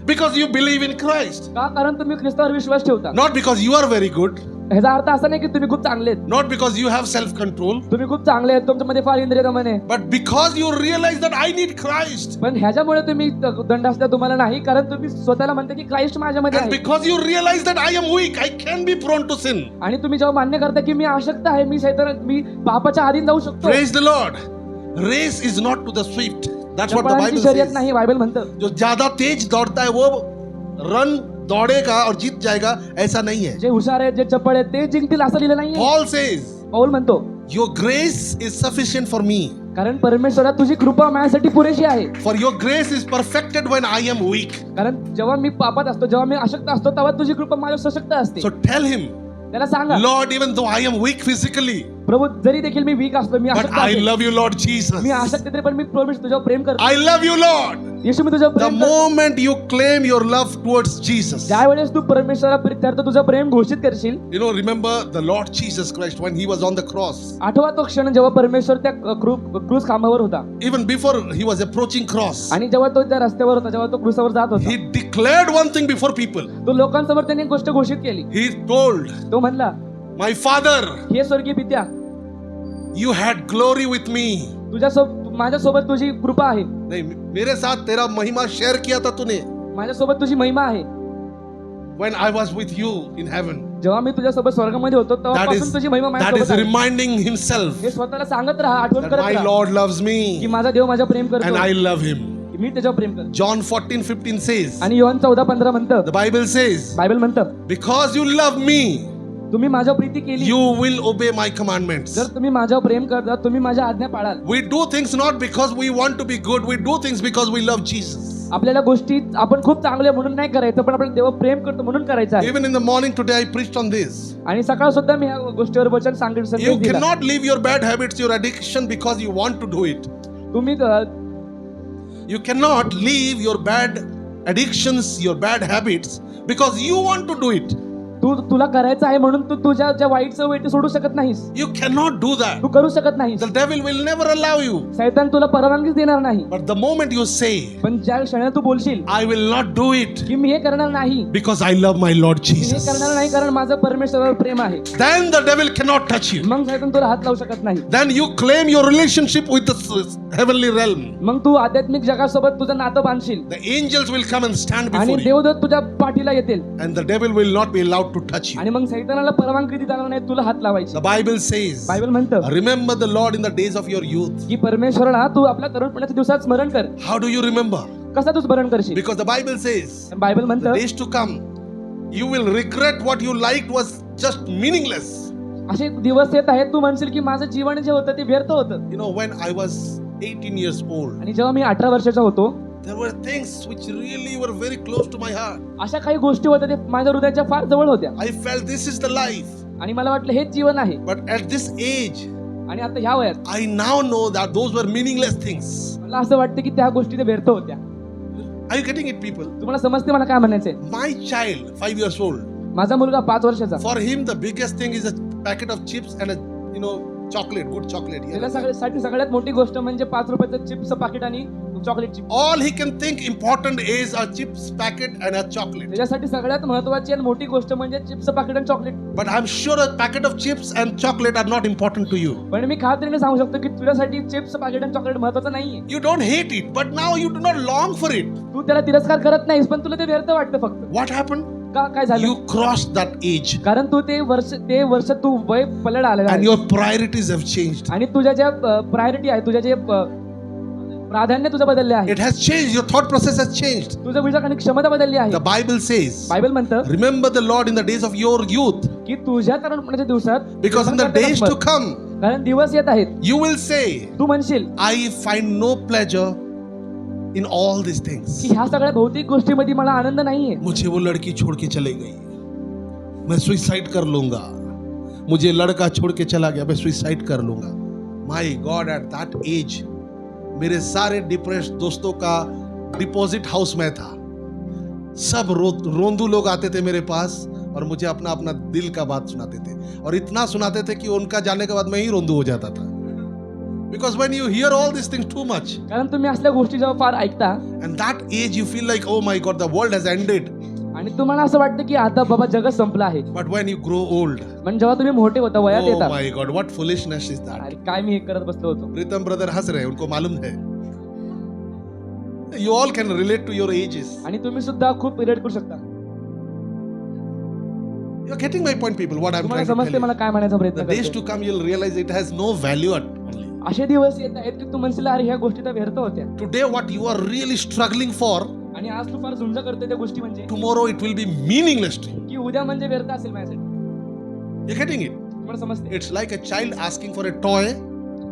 Because you believe in Christ. का? कारण तुम्ही ख्रिस्तावर विश्वास ठेवता. Not because you are very good. ह्याचा अर्थ असा नाही की तुम्ही खूप चांगले आहेत. Not because you have self-control. तुम्ही खूप चांगले आहेत, तुमच्यामध्ये फार इंद्रिय दमन आहे. But because you realize that I need Christ. पण ह्याच्यामुळे तुम्ही दंडास्त्या तुम्हाला नाही, कारण तुम्ही स्वतःला म्हणता की क्राइस्ट माझ्यामध्ये And आहे. because you realize that I am weak, I can be prone to sin. आणि तुम्ही जेव्हा मान्य करता की मी अशक्त आहे, मी पापाच्या अधीन जाऊ शकतो. Praise the Lord. Race is not to the swift. That's what the चपळांची Bible शर्यत says. नाही, बायबल म्हणतं. जो ज्यादा तेज दौड़ता है वो रन दौड़ेगा और जीत जाएगा, ऐसा नहीं है. जे हुशार आहेत, जे चपळ आहेत ते जिंकतील असं लिहिलं नाहीये. Paul says, पौल म्हणतो, Your grace is sufficient for me. कारण परमेश्वरा तुझी कृपा माझ्यासाठी पुरेशी आहे. For your grace is perfected when I am weak. कारण जेव्हा मी पापात असतो, जेव्हा मी अशक्त असतो, तेव्हा तुझी कृपा माझ्यावर सशक्त असते. So tell him, त्याला सांगा, Lord, even though I am weak physically, प्रभू जरी देखील मी वीक असलो, मी but अशक्त I आहे, love you, Lord Jesus. मी अशक्त तरी पण मी परमेश्वर तुझ्यावर प्रेम करतो. I love you, Lord. येशू मी तुझ्यावर The प्रेम करतो. moment you claim your love towards Jesus, ज्यावेळेस तू परमेश्वरा प्रित्यर्थ तुझं प्रेम घोषित करशील. remember the Lord Jesus Christ when he was on the cross. आठवा तो क्षण जेव्हा परमेश्वर त्या क्रूस खांबावर होता Even before he was approaching cross, आणि जेव्हा तो त्या रस्त्यावर होता, जेव्हा तो क्रूसावर जात होता, he declared one thing before people. तो लोकांसमोर त्यांनी एक गोष्ट घोषित केली. He told, तो म्हणला, my Father, हे स्वर्गीय पित्या, you had glory with me. माझ्यासोबत तुझी कृपा आहे, नहीं, मेरे साथ तेरा महिमा शेयर किया था तूने माझ्यासोबत तुझी महिमा आहे. when I was with you in heaven. जेव्हा मी तुझ्यासोबत स्वर्गामध्ये होतो That तेव्हापासून is, तुझी महिमा that is माझ्यासोबत आहे. reminding himself हे स्वतःला सांगत राहा, आठवण that करत my राहा Lord loves की me माझा देव माझ्या प्रेम and करतो, I love him. की मी त्याच्यावर प्रेम करतो. John 14:15 says, आणि योहान 14:15 म्हणतं, the Bible says, बायबल म्हणतं, because you love me, तुम्ही माझ्यावर प्रीती केली, you will obey my commandments. जर तुम्ही माझ्यावर प्रेम करता, तुम्ही माझ्या आज्ञा पाळाल. We do things not because we want to be good, we do things because we love Jesus. आपल्याला गोष्टी आपण खूप चांगले म्हणून नाही करायचं, पण आपण देव प्रेम करतो म्हणून करायचं आहे. Even in the morning today I preached on this. आणि सकाळ सुद्धा मी ह्या गोष्टीवर वचन संदेश You दिला. cannot leave your bad habits, your addiction because you want to do it. तुम्ही You cannot leave your bad addictions, your bad habits because you want to do it. तुला करायचं आहे म्हणून तू तुझ्या ज्या वाईट सवयी ते सोडू शकत नाहीस. You cannot do that. तू करू शकत नाहीस. The devil will never allow you. शैतान तुला परवानगीच देणार नाही. But the moment you say, पण ज्या क्षणाला तू बोलशील I will not do it की मी हे करणार नाही, because I love my Lord मी हे Jesus, करणार नाही कारण माझं परमेश्वरावर प्रेम आहे, then the devil cannot touch you. मग शैतान तुला हात लावू शकत नाही. Then you claim your relationship with the heavenly realm. मग तू आध्यात्मिक जगासोबत तुझं नातं बांधशील The angels will come and stand आणि before you. देवदूत तुझ्या पाठीला येतील And the devil will not be allowed to touch you. आणि मग शैतानाला परवानगी देणार नाही तुला हात लावायची. The Bible says, बायबल म्हणतं remember the Lord in the days of your youth. की परमेश्वराला तू आपल्या तरुणपणाच्या दिवसात स्मरण कर. How do you remember? कसा तू स्मरण करशील? Because the Bible says, Bible the म्हणतं days to come, you will regret what you liked was just meaningless. असे दिवस येत आहेत तू म्हणशील की माझं जीवन जे होतं ते व्यर्थ होतं. When I was 18 years old, आणि जेव्हा मी 18 वर्षाचा होतो, there were things which really were very close to my heart. अशा काही गोष्टी होत्या ते माझ्या हृदयाच्या फार जवळ होत्या I felt this is the life. आणि मला वाटलं हेच जीवन आहे. But at this age, आणि आता ह्या वयात I now know that those were meaningless things. मला असं वाटतं की त्या गोष्टी ते व्यर्थ होत्या. Are you getting it, people? तुम्हाला समजते मला काय म्हणायचंय? My child, 5 years old, माझा मुलगा 5 वर्षाचा, for him the biggest thing is a packet of chips and a chocolate, good chocolate. त्याला Yeah. सगळ्यात मोठी गोष्ट म्हणजे 5 रुपयाचं चिप्स पाकिट आणि chocolate chips. All he can think important is a chips packet and a chocolate. त्याच्यासाठी सगळ्यात महत्त्वाची आणि मोठी गोष्ट म्हणजे चिप्स पाकिट आणि chocolate. But I'm sure a packet of chips and chocolate are not important to you. पण मी खात्रीने सांगू शकतो की तुझ्यासाठी चिप्स पाकिट आणि चॉकलेट महत्त्वाचं नाहीये. You don't hate it, but now you do not long for it. तू त्याला तिरस्कार करत नाहीस, पण तुला ते व्यर्थ वाटतं फक्त. What happened? काय झालं? You crossed that age कारण तू ते वर्ष तू वय पलट आलेला and आहे your priorities have changed. आणि तुझ्या ज्या प्रायोरिटी आहे, तुझ्या जे प्राधान्य तुझं बदलले आहे, It has changed. Your thought process has changed. तुझं विचार आणि क्षमता बदलली आहे. The Bible says, बायबल म्हणतं remember the Lord in the days of your youth, की तुझ्या तरुणपणाच्या दिवसात, because in the days to come, कारण दिवस येत आहेत, you will say, तू म्हणशील I find no pleasure in all these things. की ह्या सगळ्या भौतिक गोष्टीमध्ये मला आनंद नाहीये. मुझे वो लड़की छोड़ के चले गई, मैं सुसाइड कर लूंगा. मुझे लड़का छोड़ के चला गया, मैं सुसाइड कर लूंगा. माय गॉड, एट दैट एज मेरे सारे डिप्रेस्ड दोस्तों का डिपॉजिट हाउस में था. सब रोंदू लोग आते थे मेरे पास और मुझे अपना अपना दिल का बात सुनाते थे, और इतना सुनाते थे कि उनका जाने के बाद मैं ही रोंदू हो जाता था. Because when you hear all these things too much, कारण तुम्ही असल्या गोष्टी जेव्हा फार ऐकता and that age you feel like, oh my God, the world has ended. आणि तुम्हाला असं वाटतं की आता बाबा जगच संपलं आहे. But when you grow old, पण जेव्हा तुम्ही मोठे होता, वयात oh येता, my God, what foolishness is that? अरे काय मी हे करत बसलो होतो. प्रीतम ब्रदर हंस रहे हैं, उनको मालूम है. You all can relate to your ages. आणि तुम्ही सुद्धा खूप रिलेट करू शकता. You're getting my point, people. What I'm तुम्हाला trying to समजते tell मला you. काय म्हणायचा The प्रयत्न days करतो. to come, you'll realize it has no value at only. असे दिवस येत आहेत की तू म्हणशील अरे ह्या गोष्टी तर व्यर्थ होत्या. Today, what you are really struggling for, आणि आज तू फार झुंज करते त्या गोष्टी म्हणजे tomorrow it will be meaningless to you. की उद्या म्हणजे व्यर्थ असेल माझ्यासाठी. You're getting it? तुम्हाला समजते? It's like a child asking for a toy,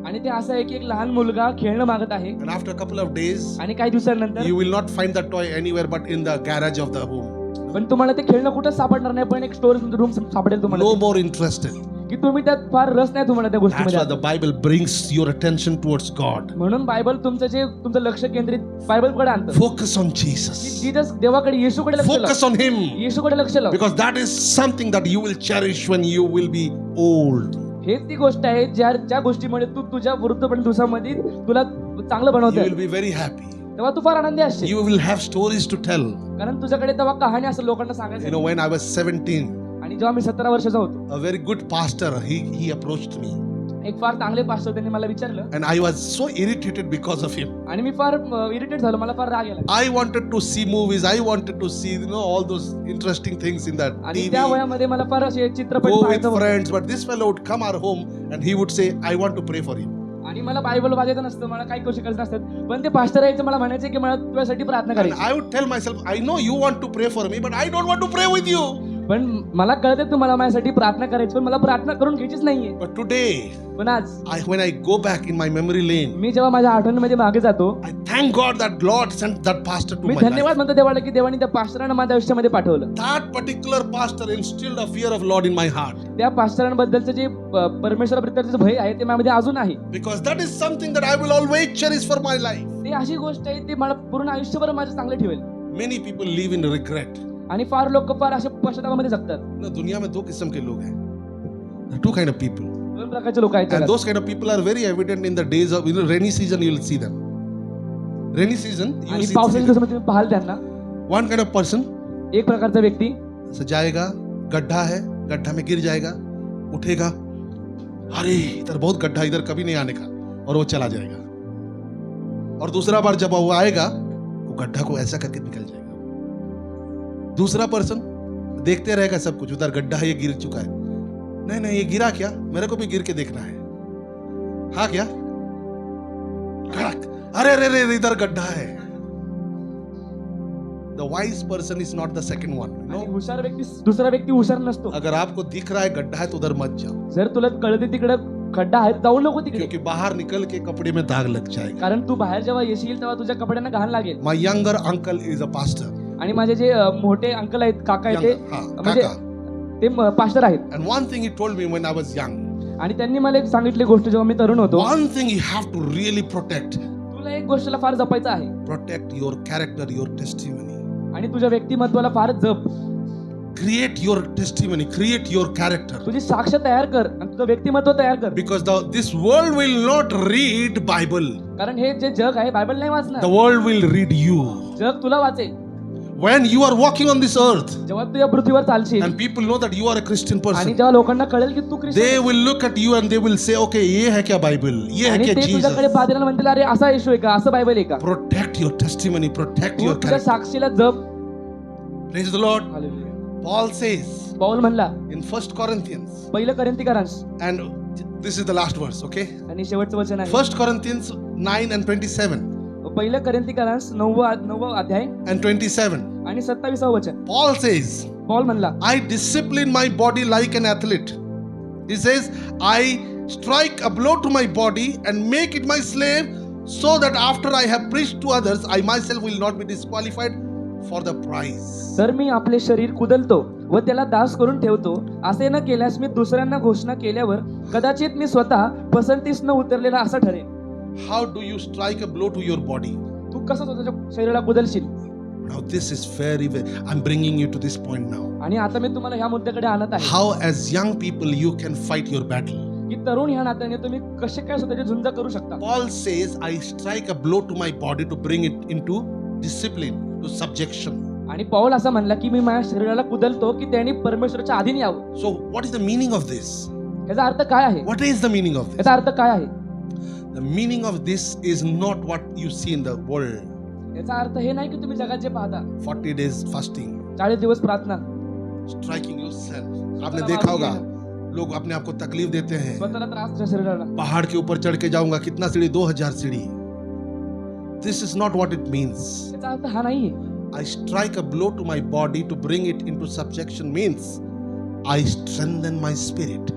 आणि ते असं आहे की एक लहान मुलगा खेळणं मागत आहे and after a couple of days, आणि काही दिवसांनंतर you will not find that toy anywhere but in the garage of the home. पण तुम्हाला ते खेळणं कुठं सापडणार नाही, पण एक स्टोरेज रूम सापडेल तुम्हाला No more interested. की तुम्ही त्यात फार रस नाही तुम्हाला त्या That's why गोष्टीमध्ये. the Bible brings your attention towards God. म्हणून बायबल तुमचं लक्ष केंद्रित बायबलकडे आणतं. Focus on Jesus. जीसस देवाकडे, येशूकडे लक्ष लाव. Focus on Him. येशूकडे लक्ष लाव. Because that is something that you will cherish when you will be old. हेच ती गोष्ट आहे ज्या गोष्टीमुळे तू तुझ्या वृद्धपणे दिवसामध्ये तुला चांगलं You बनवते, will be very happy. तेव्हा तू फार आनंदी असशील. You will have stories to tell. कारण तुझ्याकडे तेव्हा कहाणी असं लोकांना You सांगायचं. know, when I was 17, आणि जेव्हा मी 17 वर्षाचा होतो, a very good pastor, he approached me. एक फार चांगले पास्टर त्यांनी मला विचारलं And I was so irritated because of him. आणि मी फार इरिटेट झालो, मला फार राग आला. I wanted to see movies. I wanted to see, all those interesting things in that आणि TV. त्या वयामध्ये मला फार असे चित्रपट Go with पाहायचं होतं. friends. But this fellow would come our home and he would say, I want to pray for you. आणि मला बायबल वाचायचं नसतं, मला काही गोष्टी करायचं नसतात, पण ते पास्टर यायचं मला म्हणायचे की मला तुझ्यासाठी प्रार्थना And करायची. I would tell myself, I know you want to pray for me, but I don't want to pray with you. पण मला कळते तुम्हाला माझ्यासाठी प्रार्थना करायची, पण मला प्रार्थना करून घ्यायचीच नाहीये. But today, पण आज when I go back in my memory lane, मी जेव्हा माझ्या आठवणीमध्ये मागे जातो, I thank God that Lord sent that pastor to me my life. धन्यवाद म्हणतो देवाला की देवाने त्या पास्टरांना माझ्या आयुष्यामध्ये पाठवलं. That particular pastor instilled a fear of Lord in my heart. त्या पास्टरांबद्दलचं जे परमेश्वराबद्दलचं भय आहे ते माझ्यामध्ये अजून आहे. Because that is something that I will always cherish for my life. ते अशी गोष्ट आहे, ते मला पूर्ण आयुष्यभर माझं चांगलं ठेवेल. Many people live in regret. आणि फार लोक फार अशा पश्चातापामध्ये जगतात. ना दुनिया में दो किस्म के लोग हैं. There are two kind of people. दोन प्रकारचे लोक आहेत And जगात. those kind of people are very evident in the days of rainy season. You will see them. Rainy season, you will आणि see पावसाच्या them. दिवसामध्ये तुम्ही पाहाल त्यांना. One kind of person एक प्रकारचा व्यक्ती से जाएगा, गड्ढा है, गड्ढा में गिर जाएगा, उठेगा, अरे इधर बहुत गड्ढा, इधर कभी नहीं आने का, और वो चला जाएगा. और दूसरा बार जब वो आएगा, वो गड्ढा को ऐसा करके निकल जाएगा. दूसरा पर्सन देखते रहेगा सब कुछ, उधर गड्ढा है, ये गिर चुका है, नहीं ये गिरा क्या, मेरे को भी गिर के देखना है. हाँ क्या, कड़क, अरे इधर गड्ढा है. The wise person is not the second one. आणि हुशार व्यक्ती, दुसरा व्यक्ती हुशार नसतो. अगर आपको दिख रहा है गड्ढा है तो उधर मत जाओ, जर तुला कळते तिकडे खड्डा आहे, जाऊ नको तिकडे. क्योंकि बाहर निकल के कपड़े में दाग लग जाएगा. कारण तू बाहेर जेव्हा येशील तेव्हा तुझ्या कपड्यांना घाण लागेल. My younger uncle is a pastor. आणि माझे जे मोठे अंकल आहेत, काका आहेत, Younger, हाँ, म्हणजे काका. ते पास्टर आहेत. And one thing he told me when I was young. आणि त्यांनी मला एक सांगितली गोष्ट जेव्हा मी तरुण होतो, One thing you have to really protect. तुला एक गोष्टीला फार जपायचं आहे Protect your character, your testimony. आणि तुझ्या व्यक्तिमत्वाला फार जप. Create your testimony. Create your character. तुझी साक्ष तयार कर आणि तुझं व्यक्तिमत्व तयार कर. Because this world will not read Bible. कारण हे जे जग आहे बायबल नाही The वाचणार, world will read you. जग तुला वाचेल. When you are walking on this earth जेव्हा तू या पृथ्वीवर चालशील and people know that you are a Christian आणि person, जेव्हा लोकांना कळेल की तू ख्रिश्चन they आहेस, will look at you and they will say, okay, ये है क्या Bible? ये है आणि क्या ते तुझ्याकडे Jesus? पाहतील आणि म्हणतील अरे असा येशू आहे का, असं बायबल आहे का. Protect your testimony, protect Tu your तुझ्या character. साक्षीला जप. Praise the Lord. Paul says पाऊल म्हणला in 1 Corinthians, पहिलं कोरिन्थीकरांस, and this is the last verse, okay? आणि शेवटचं वचन आहे 1 Corinthians 9 and 27 पहिलं कोरिन्थीकरांस 9 अध्याय and 27. आणि 27 वचन. Paul says, पाऊल म्हणला I discipline my body like an athlete. He says, I strike a blow to my body and make it my slave, so that after I have preached to others, I myself will not be disqualified for the prize. तर मी आपले शरीर कुदलतो व त्याला दास करून ठेवतो. असे न केल्यास मी दुसऱ्यांना घोषणा केल्यावर कदाचित मी स्वतः पसंतीस न उतरलेला असा ठरेन. How do you strike a blow to your body? तू कसं स्वतःच्या शरीराला कुदलशील. Now this is very, I'm bringing you to this point now. आणि आता मी तुम्हाला ह्या मुद्द्याकडे आणत आहे How as young people you can fight your battle. की तरुण ह्या नात्याने तुम्ही कसे काय स्वतःची झुंज करू शकता. Paul says, I strike a blow to my body to bring it into discipline, to subjection. आणि पाऊल असा म्हणला की मी माझ्या शरीराला कुदलतो की त्यांनी परमेश्वराच्या अधीन यावं. So what is the meaning of this? याचा अर्थ काय आहे. What is the meaning of this? याचा अर्थ काय आहे. The meaning of this is not what you see in the world. याचा अर्थ हे नाही की तुम्ही जगात जे पाहता 40 days fasting, 40 दिवस प्रार्थना, striking yourself. आपने देखा होगा लोग अपने आप को तकलीफ देते हैं. स्वतःला त्रास तुझ्या शरीराला. पहाड़ के ऊपर चढ़ के जाऊंगा, कितना सीढ़ी, 2000 सीढ़ी. This is not what it means. याचा अर्थ हा नाहीये. I strike a blow to my body to bring it into subjection means I strengthen my spirit.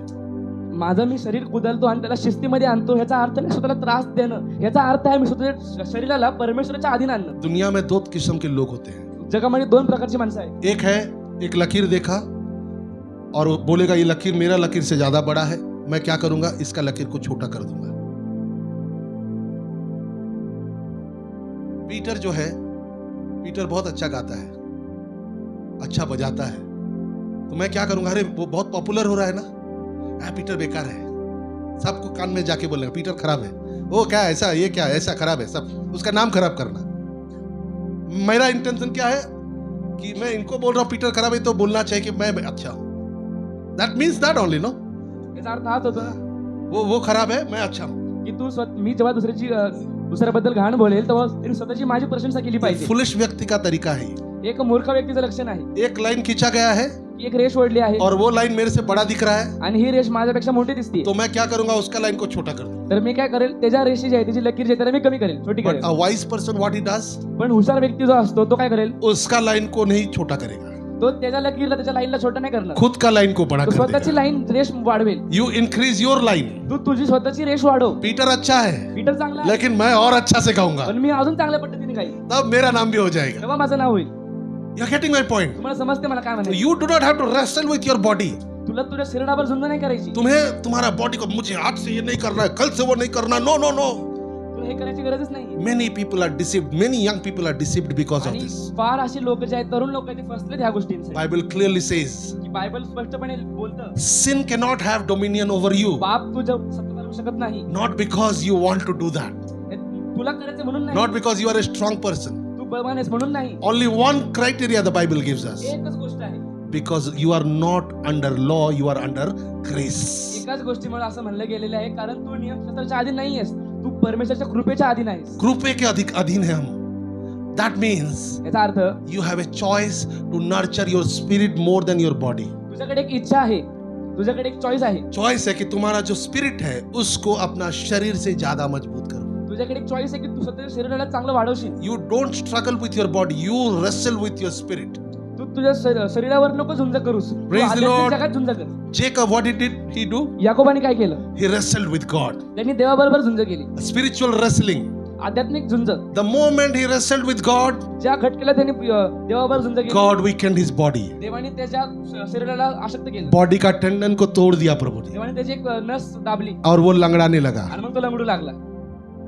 माझं मी शरीर कुदलतो आणि त्याला शिस्तीमध्ये आणतो, ह्याचा अर्थ नाही स्वतःला त्रास देणं, ह्याचा अर्थ आहे मी स्वतःच्या शरीराला परमेश्वराच्या अधीन आणणं. दुनिया में दो किस्म के लोग होते हैं. जगामध्ये दोन प्रकारची माणसं आहेत. एक है एक लकीर देखा और वो बोलेगा ये लकीर मेरा लकीर से ज्यादा बड़ा है, मैं क्या करूंगा, इसका लकीर को छोटा कर दूंगा. पीटर जो है, पीटर बहुत अच्छा गाता है, अच्छा बजाता है, तो मैं क्या करूंगा, अरे वो बहुत पॉपुलर हो रहा है ना, पीटर बेकार है, सबको कान में जाके बोलेगा पीटर खराब है, वो क्या ऐसा, ये क्या ऐसा खराब है, सब उसका नाम खराब करना. मेरा इंटेंशन क्या है कि मैं इनको बोल रहा हूँ पीटर खराब है, तो बोलना चाहिए कि मैं अच्छा हूं. That means that only, no, याचा अर्थ हाच होतो ना वो खराब है, मैं अच्छा हूं. की मी जेव्हा दुसऱ्याबद्दल घाण बोलेल तेव्हा त्यांनी स्वतःची माझी प्रशंसा केली पाहिजे. फुलिश व्यक्ति का तरीका है. एक मूर्ख व्यक्तीचं लक्षण आहे. एक लाइन खींचा गया है की एक रेष ओढली आहे और वो लाइन मेरे से बड़ा दिख रहा है, आणि ही रेष माझ्यापेक्षा मोठी दिसते, तो मैं क्या करूंगा, उसका लाइन को छोटा कर दूंगा. तर मी काय करेल, त्याच्या रेषी जी आहे त्याची लकीर जी आहे त्याला मी कमी करेल, छोटी बट करेल. A wise person what he does, पण हुशार व्यक्ती जो असतो तो काय करेल, उसका लाइन को नहीं छोटा करेगा, तो त्याच्या लकीरला त्याच्या लाईनला छोटा नाही करणार, खुद का लाइन को बड़ा तो कर स्वतःची देगा. लाईन रेष वाढवेल. You increase your line. तू तुझी स्वतःची रेष वाढव. पीटर अच्छा है पीटर चांगला आहे, लेकिन मैं और अच्छा से गाऊंगा, पण मी अजून चांगल्या पद्धतीने गाईल, तब मेरा नाम भी हो जाएगा. तेव्हा माझं नाव होईल. You are getting my point. तुम्हाला समजते मला काय म्हणायचं. You do not have to wrestle with your body. तुला तुझ्या शरीरावर झुंज नाही करायची. तुम्हें तुम्हारा बॉडी को मुझे आज से ये नहीं करना है, कल से वो नहीं करना, नो नो नो. तुला हे करायची गरजच नाही. Many people are deceived. Many young people are deceived because of आणि this. फार अशी लोक जे आहेत, तरुण लोक आहेत, ते फसलेत ह्या गोष्टींचे. Bible clearly says, की बायबल स्पष्टपणे बोलतं, sin cannot have dominion over you, पाप तुझ्या सत्ता चालवू शकत नाही. not because you want to do that, हे तुला करायचं म्हणून नाही, not because you are a strong person. तू बलवान आहेस म्हणून नाही. Only one criteria the Bible gives us. एकच गोष्ट आहे, Because you are not under law, you are under grace. एकाच गोष्टीमुळे असं म्हणलं गेलेलं आहे, कारण तू नियमशास्त्राच्या अधीन नाही आहेस, तू परमेश्वराच्या कृपेच्या अधीन आहेस. कृपे के अधीन है हम. That means याचा अर्थ you have a choice to nurture your spirit more than your body. तुझ्याकडे एक इच्छा आहे, तुझ्याकडे एक चॉईस आहे. चॉइस है कि तुम्हारा जो स्पिरिट है उसको अपना शरीर से ज्यादा मजबूत करो. तुझ्याकडे एक चॉईस आहे की तू स्वतःच्या शरीराला चांगलं वाढवशील. You don't struggle with your body, you wrestle with your spirit. तू तुझ्या शरीरावर नको झुंज करूस, तू Praise the आध्यात्मिक Lord. जगात झुंज कर. Jacob, what did he do? याकोबाने काय केलं, He wrestled with God. त्यांनी देवाबरोबर झुंज केली, A spiritual wrestling. आध्यात्मिक झुंज. The moment he wrestled with God, ज्या घटकेला त्यांनी देवाबरोबर झुंज केली, God weakened his body. देवाने त्याच्या शरीराला आशक्त केलं. बॉडी का टेंडन को तोड़ दिया प्रभु ने, देवाने त्याची एक नस दाबली और वो लंगड़ाने लगा. आणि मग तो लंगडू लागला.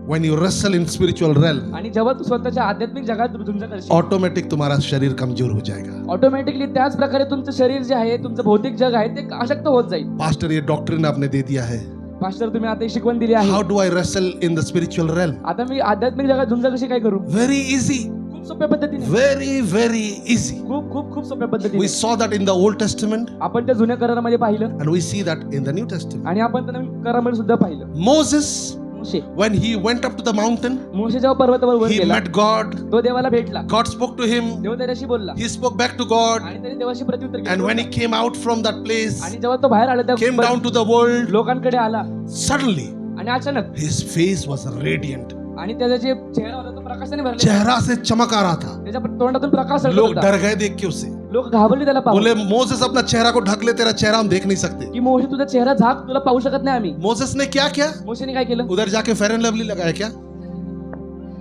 When you wrestle in spiritual realm, आणि जेव्हा तू स्वतःच्या आध्यात्मिक जगात झुंज करशील, ऑटोमेटिक तुम्हारा शरीर कमजोर हो जाएगा. ऑटोमॅटिकली त्याच प्रकारे तुमचं शरीर जे आहे, तुमचं भौतिक जग आहे, ते अशक्त होत जाईल. पास्टर, ये डॉक्ट्रिन आपने दे दिया है. पास्टर, तुम्ही आता एक शिकवण दिली आहे. How do I wrestle in the spiritual realm? आता मी आध्यात्मिक जगात झुंज कशी काय करू? Very easy. खूप सोप्या पद्धतीने, Very, very easy. खूप खूप खूप सोप्या पद्धतीने. We saw that in the Old Testament आपण त्या जुन्या करारामध्ये पाहिलं and we see that in the New Testament. आणि आपण त्या नवीन करारामध्ये सुद्धा पाहिलं. Moses, Moshe when he went up to the mountain, मोशे जेव्हा पर्वतावर वर he गेला, met God. तो देवाला भेटला, God spoke to him. देव त्याच्याशी बोलला He spoke back to God. आणि त्याने देवाशी प्रत्युत्तर And केलं. when he came out from that place, आणि जेव्हा तो बाहेर आला came त्या down to the world, लोकांकडे आला, suddenly आणि अचानक his face was radiant. आणि त्याचा जे चेहरा होता तो प्रकाशाने भरला, चेहरा से चमक आ रहा था. त्याच्या तोंडातून प्रकाश सळसळत लोग होता. डर गए देख के उसे. लोक घाबरले त्याला पाहून, बोले मोसेस अपना चेहरा को ढक ले, तेरा चेहरा हम देख नहीं सकते. की मोशे तुझा चेहरा झाक, तुला पाहू शकत नाही आम्ही. मोसेस ने क्या किया? मोशेने काय केलं? उधर जाके फेयर एंड लवली लगाया क्या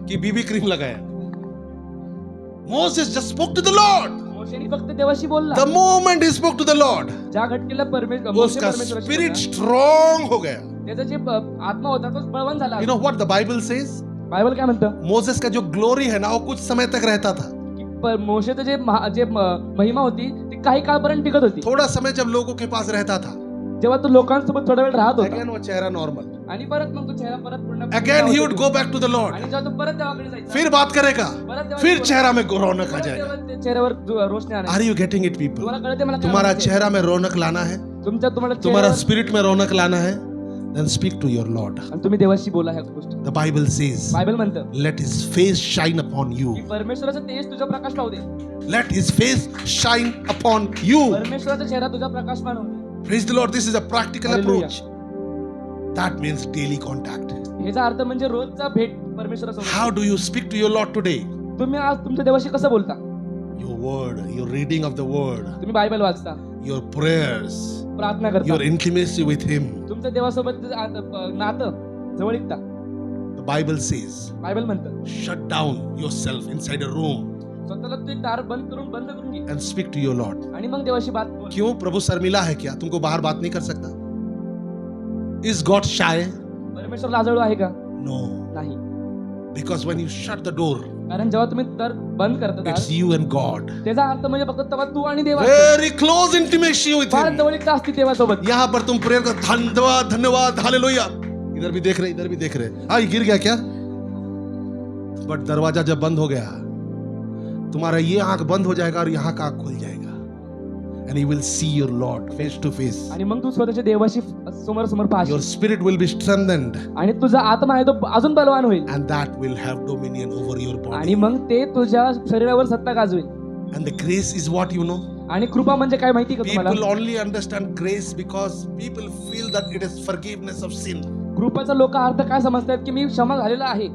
कि बीबी क्रीम लगाया? Moses just spoke to the Lord. मोशेने फक्त देवाशी बोलला. The moment he spoke to the Lord, ज्या घटकेला मोशे उसका परमेश्वराशी spirit बोलला, strong हो गया. त्याचा जे आत्मा होता तो बळवान झाला. You know what the Bible says? Bible काय म्हणतं, मोसेस का जो ग्लोरी है ना वो कुछ समय तक रहता था. की मोशेचं जे महिमा होती ती काही काळपर्यंत टिकत होती. थोड़ा समय जब लोगों के पास रहता था, जेव्हा तो लोकांसोबत थोडा वेळ राहत होता, अगेन वो चेहरा नॉर्मल, आणि परत मग तो चेहरा परत पूर्ण again he would go back to the lord. आणि जेव्हा तो परत देवाकडे जायचा, फिर बात करेगा, परत देवाशी फिर बोलायचा, चेहरा में रौनक आ परत जाएगा. देवा- चेहऱ्यावर रोशनी आणायची. Are you getting it people? तुम्हाला कळते मला काय तुम्हारा म्हणायचंय? चेहरा में रौनक लाना है, तुम्हाला तुम्हारा चेहऱ्यावर- स्पिरिट में रौनक लाना है, then speak to your Lord. आणि तुम्ही देवाशी बोला ह्या गोष्टी. The Bible says, बायबल म्हणतं let his face shine upon you. की परमेश्वराचं तेज तुझा प्रकाश पाहू दे. Let his face shine upon you. परमेश्वराचा चेहरा तुझा प्रकाशमान होऊ दे. Praise the Lord. This is a practical Hallelujah. approach. That means daily contact. ह्याचा अर्थ म्हणजे रोजचा भेट परमेश्वरासोबत. How do you speak to your Lord today? तुम्ही आज तुमच्या देवाशी कसं बोलता? Your word, your reading of the word, तुम्ही बायबल वाचता, your prayers. प्रार्थना करता, your intimacy with Him. तुमचं देवासोबत नातं जवळीकता. The Bible says, बायबल म्हणतं shut down yourself inside a room स्वतःला तू एक दार बंद करून घे and speak to your Lord. आणि मग देवाशी बात बोल. क्यों? प्रभु शर्मिला है क्या? तुमको बाहर बात नहीं कर सकता? Is God shy? परमेश्वर लाजाळू आहे का? No. नाही. Because when you shut the door, कारण जेव्हा तुम्ही दार बंद करता दार, it's you and God. त्याचा अर्थ म्हणजे फक्त तेव्हा तू आणि देव Very close intimacy with फार Him. जवळीकता असते देवासोबत. यहाँ पर तुम प्रेयर का धन्यवाद धन्यवाद हालेलुया, इधर भी देख रहे इधर भी देख रहे. हाँ, ये गिर गया क्या? बट दरवाजा जब बंद हो गया, तुम्हारा ये आंख बंद हो जाएगा और यहाँ का आंख खुल जाएगा. And you will see your Lord face to face. आणि मग तू स्वतःच्या देवाशी समोर समोर Your पाहशील spirit will be strengthened, आणि तुझा आत्मा आहे तो अजून बलवान होईल and that will have dominion over your आणि body. मग ते तुझ्या शरीरावर सत्ता Gajwel. And the grace is what you know. आणि कृपा म्हणजे काय माहिती का तुम्हाला? People only understand grace because people feel that it is forgiveness of sin. कृपाचा लोक अर्थ काय समजतात की मी क्षमा झालेला आहे.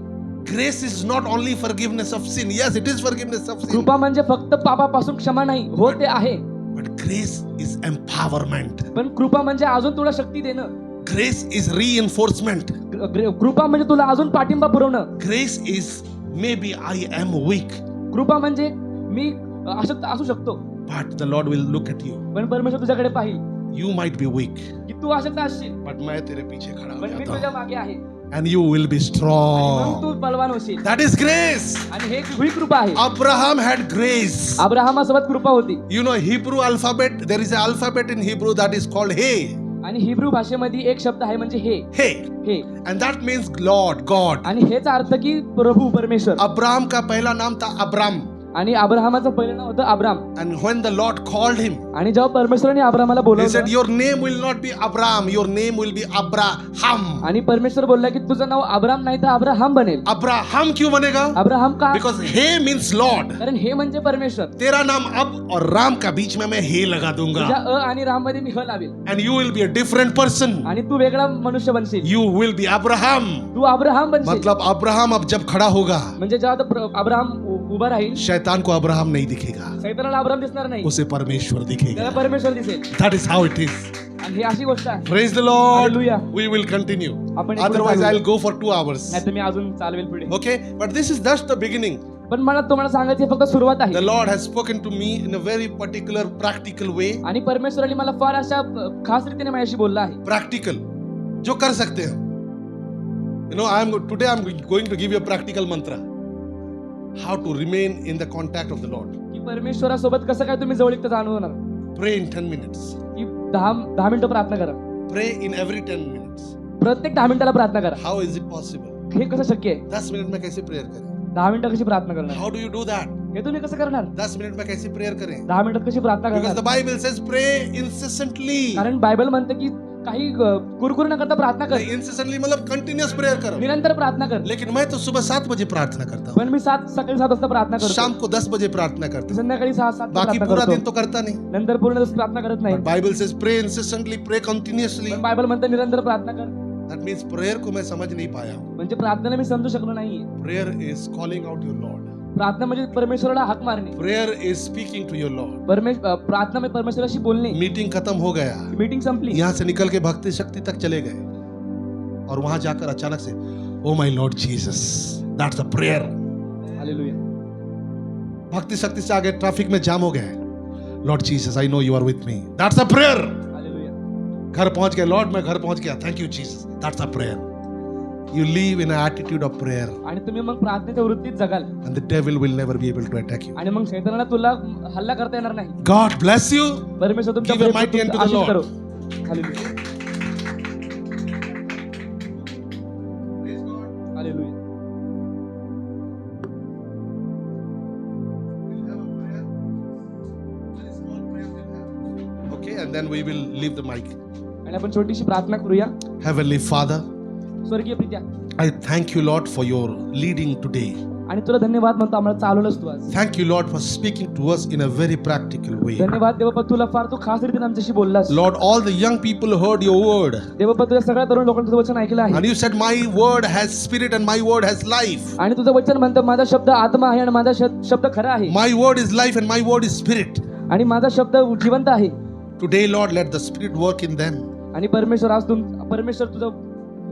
Grace is not only forgiveness of sin. Yes, it is forgiveness of sin. कृपा म्हणजे फक्त पापापासून क्षमा नाही, हो ते आहे, But grace is empowerment. पण कृपा म्हणजे अजून तुला शक्ती देणं. Grace is reinforcement. कृपा म्हणजे तुला अजून पाठिंबा पुरवणं. Grace is maybe I am weak, कृपा म्हणजे मी अशक्त असू शकतो, but the Lord will look at you. पण परमेश्वर तुझ्याकडे पाहिल You might be weak, की तू अशक्त असशील, but मैं तेरे पीछे खड़ा हो पण मी जाता तुझ्या हूँ. मागे आहे, And you will be मग strong. तू बलवान होशील. That is grace. आणि हे ही कृपा आहे. Abraham had grace. अब्राहमासोबत कृपा होती. You know Hebrew alphabet, there is an alphabet in Hebrew that is called Hey. आणि हिब्रू भाषेमध्ये एक शब्द आहे म्हणजे हे Hey. हे And that means Lord, God. आणि हेच अर्थ की प्रभू परमेश्वर. Abraham का पहला नाम था Abram. आणि अब्राहमाचं पहिलं नाव होतं Abram. And when the Lord called him, आणि जेव्हा परमेश्वराने अब्राहमाला He बोलवलं said, your name will not be Abram, your name will be Abraham. आणि परमेश्वर बोलला की तुझं नाव अब्राम नाही तर अब्राहम बनेल. Abraham क्यों बनेगा? अब्राहम का? Because He means Lord. कारण हे म्हणजे परमेश्वर. तेरा नाम अब और राम का बीच में मैं हे लगा दूंगा. तुझ्या अ आणि राम मध्ये मी ह लावेल And you will be a different person. आणि तू वेगळा मनुष्य बनशील. You will be Abraham. तू अब्राहम बनशील. मतलब अब्राहम अब जब खड़ा होगा, म्हणजे जेव्हा अब्राहम उभा राहील, शैतान को अब्राहम नहीं दिखेगा, सैतानाला अब्राहम दिसणार नाही, उसे परमेश्वर दिखेगा. त्याला परमेश्वर दिसेल. That is how it is. आणि ही अशी गोष्ट आहे. Praise the Lord. Hallelujah. We will continue. आपण एक Otherwise, पुढे I'll go for 2 hours. नाही तर मी अजून चालवेल पुढे. Okay, but this is just the beginning. पण मला तुम्हाला सांगायचं हे फक्त सुरुवात The आहे. Lord has spoken to me in a very particular, practical way. आणि परमेश्वराने मला फार अशा खास रीतीने माझ्याशी बोलला आहे. Practical, जो कर सकते हैं. You know, today I'm going to give you a practical mantra. How to remain in the contact of the Lord. की परमेश्वरासोबत कसं काय तुम्ही जवळीकता जाणवणार. Pray in 10 minutes. की 10 मिनिटं प्रार्थना करा. Pray in every 10 minutes. प्रत्येक 10 मिनिटाला प्रार्थना करा. How is it possible? हे कसं शक्य आहे? 10 मिनट में कैसे प्रेयर करें? 10 मिनिटं कशी प्रार्थना करणार? How do you do that? हे तुम्ही कसं करणार? 10 मिनट में कैसे प्रेयर करें? 10 मिनिटात कशी प्रार्थना Because करणार? the Bible says pray incessantly. कारण बायबल म्हणते की काही कुरकुर न करता प्रार्थना कर. Incessantly मतलब continuous prayer करो. निरंतर प्रार्थना कर. लेकिन मैं तो सुबह 7 बजे प्रार्थना करता हूँ, पण मी सकाळी 7 वाजता प्रार्थना करतो. शाम को 10 बजे प्रार्थना करता हूँ, संध्याकाळी 6-7 बाकी प्रार्थना पूरा दिन करतो. तो करता नहीं. नंतर पूर्ण दिवस प्रार्थना करत नाही. But Bible says pray incessantly, pray continuously. पण बायबल म्हणते निरंतर प्रार्थना कर. That means prayer को मैं समझ नहीं पाया हूँ. म्हणजे प्रार्थनेला मी समजू शकलो नाहीये. Prayer is calling out your Lord. प्रार्थना म्हणजे परमेश्वराला हाक मारणे. Prayer is speaking to your Lord. प्रार्थना में परमेश्वराशी बोलणे. मीटिंग खत्म हो गया, मीटिंग संपली, यहाँ से निकल के भक्ति शक्ति तक चले गए और वहां जाकर अचानक से oh my Lord Jesus, that's a prayer. Hallelujah. भक्ति शक्ति से आगे ट्रैफिक में जाम हो गए, Lord Jesus I know you are with me, that's a prayer. Hallelujah. घर पहुंच गए, लॉर्ड मैं घर पहुंच गया, thank you Jesus, that's a prayer. You live in an attitude of prayer आणि तुम्ही मग प्रार्थनेच्या वृत्तीत जगाल and the devil will never be able to attack you. आणि मग शैतानाला तुला हल्ला करता येणार नाही. God bless you. परमेश्वर तुमच्या Give a mighty hand to the Ashish Lord. करो. Hallelujah. Hallelujah. Okay, and then we will leave the mic. आणि आपण छोटीशी प्रार्थना करूया. Heavenly Father, स्वर्गीय प्रित्या, I thank you, Lord, for your leading today. आणि तुला धन्यवाद म्हणतो आम्हाला चालवलंस तू आज. Thank you, Lord, for speaking to us in a very practical way. धन्यवाद देवप्पा, तुला फार तू खास रीतीने आमच्याशी बोललास. Lord, all the young people heard your word. देवप्पा, तुझ्या सगळ्या तरुण लोकांचं तुझं वचन ऐकलं आहे. And you said, my word has spirit and my word has life. आणि तुझं वचन म्हणतं माझा शब्द आत्मा आहे आणि माझा शब्द खरा आहे. My word is life and my word is spirit. आणि माझा शब्द जिवंत आहे. Today, Lord, let the Spirit work in them. आणि परमेश्वर तुझं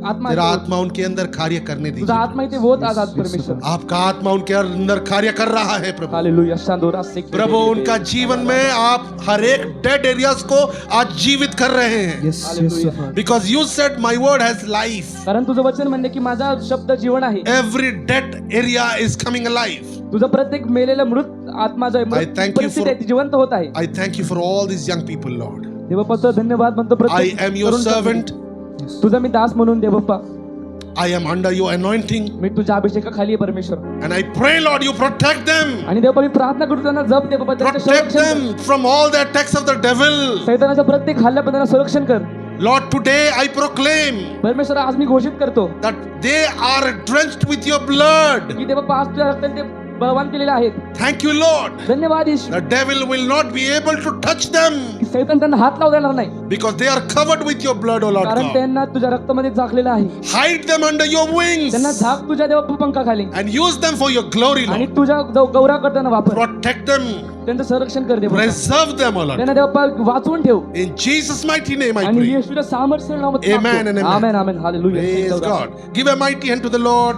आत्मा तेरा आहे. आत्मा उनके अंदर कार्य करने तुझा दीजिए. आत्मा इथे होत आज परमेश्वर. आपका आत्मा उनके अंदर कार्य कर रहा है प्रभु. हालेलुया. शांदोरा से प्रभु उनका जीवन में आप हर एक डेड एरियाज को आज जीवित कर रहे हैं. Hallelujah. Because you said my word has life. कारण तुझं वचन म्हणणे की माझा शब्द जीवन आहे. Every dead area is coming alive. तुझं प्रत्येक मेलेला मृत आत्मा जो आहे, I मृत thank you परिस्थिती for- आहे ती जिवंत होत आहे. I thank you for all these young people, Lord. देवप्पा तुझा धन्यवाद म्हणतो I प्रत्येक am your तरुण servant. संतती. तुझा मी दास म्हणून देवप्पा I am under your anointing. मी तुझ्या अभिषेकाखाली आहे परमेश्वर. And I pray, Lord, you protect them. आणि देवप्पा मी प्रार्थना करतो त्यांना जप दे बाबा, त्यांचं Protect संरक्षण कर. them from all the attacks of the devil. सैतानाच्या प्रत्येक हल्ल्याबद्दल संरक्षण कर. Lord, today I proclaim परमेश्वर आज मी घोषित करतो that they are drenched with your blood. की देवप्पा आज तुझ्या रक्ताने ते बळवान केलेले आहेत. Thank you, Lord. धन्यवाद येशू. The devil will not be able to touch them की सैतान त्यांना हात लावू देणार नाही, because they are covered with your blood, O Lord कारण God. त्यांना तुझ्या रक्तामध्ये झाकलेलं आहे. Hide them under your wings त्यांना झाक तुझ्या देवप्पा पंखाखाली and use them for your glory, आणि Lord. तुझ्या गौरव करताना वापर. Protect them, त्यांचं संरक्षण कर देवप्पा. preserve them, O Lord. त्यांना देवप्पा वाचवून ठेव. In Jesus' mighty name I आणि pray. येशूच्या सामर्थ्य नावात Amen and amen. Amen amen. Hallelujah. Praise God. Give a mighty hand to the Lord.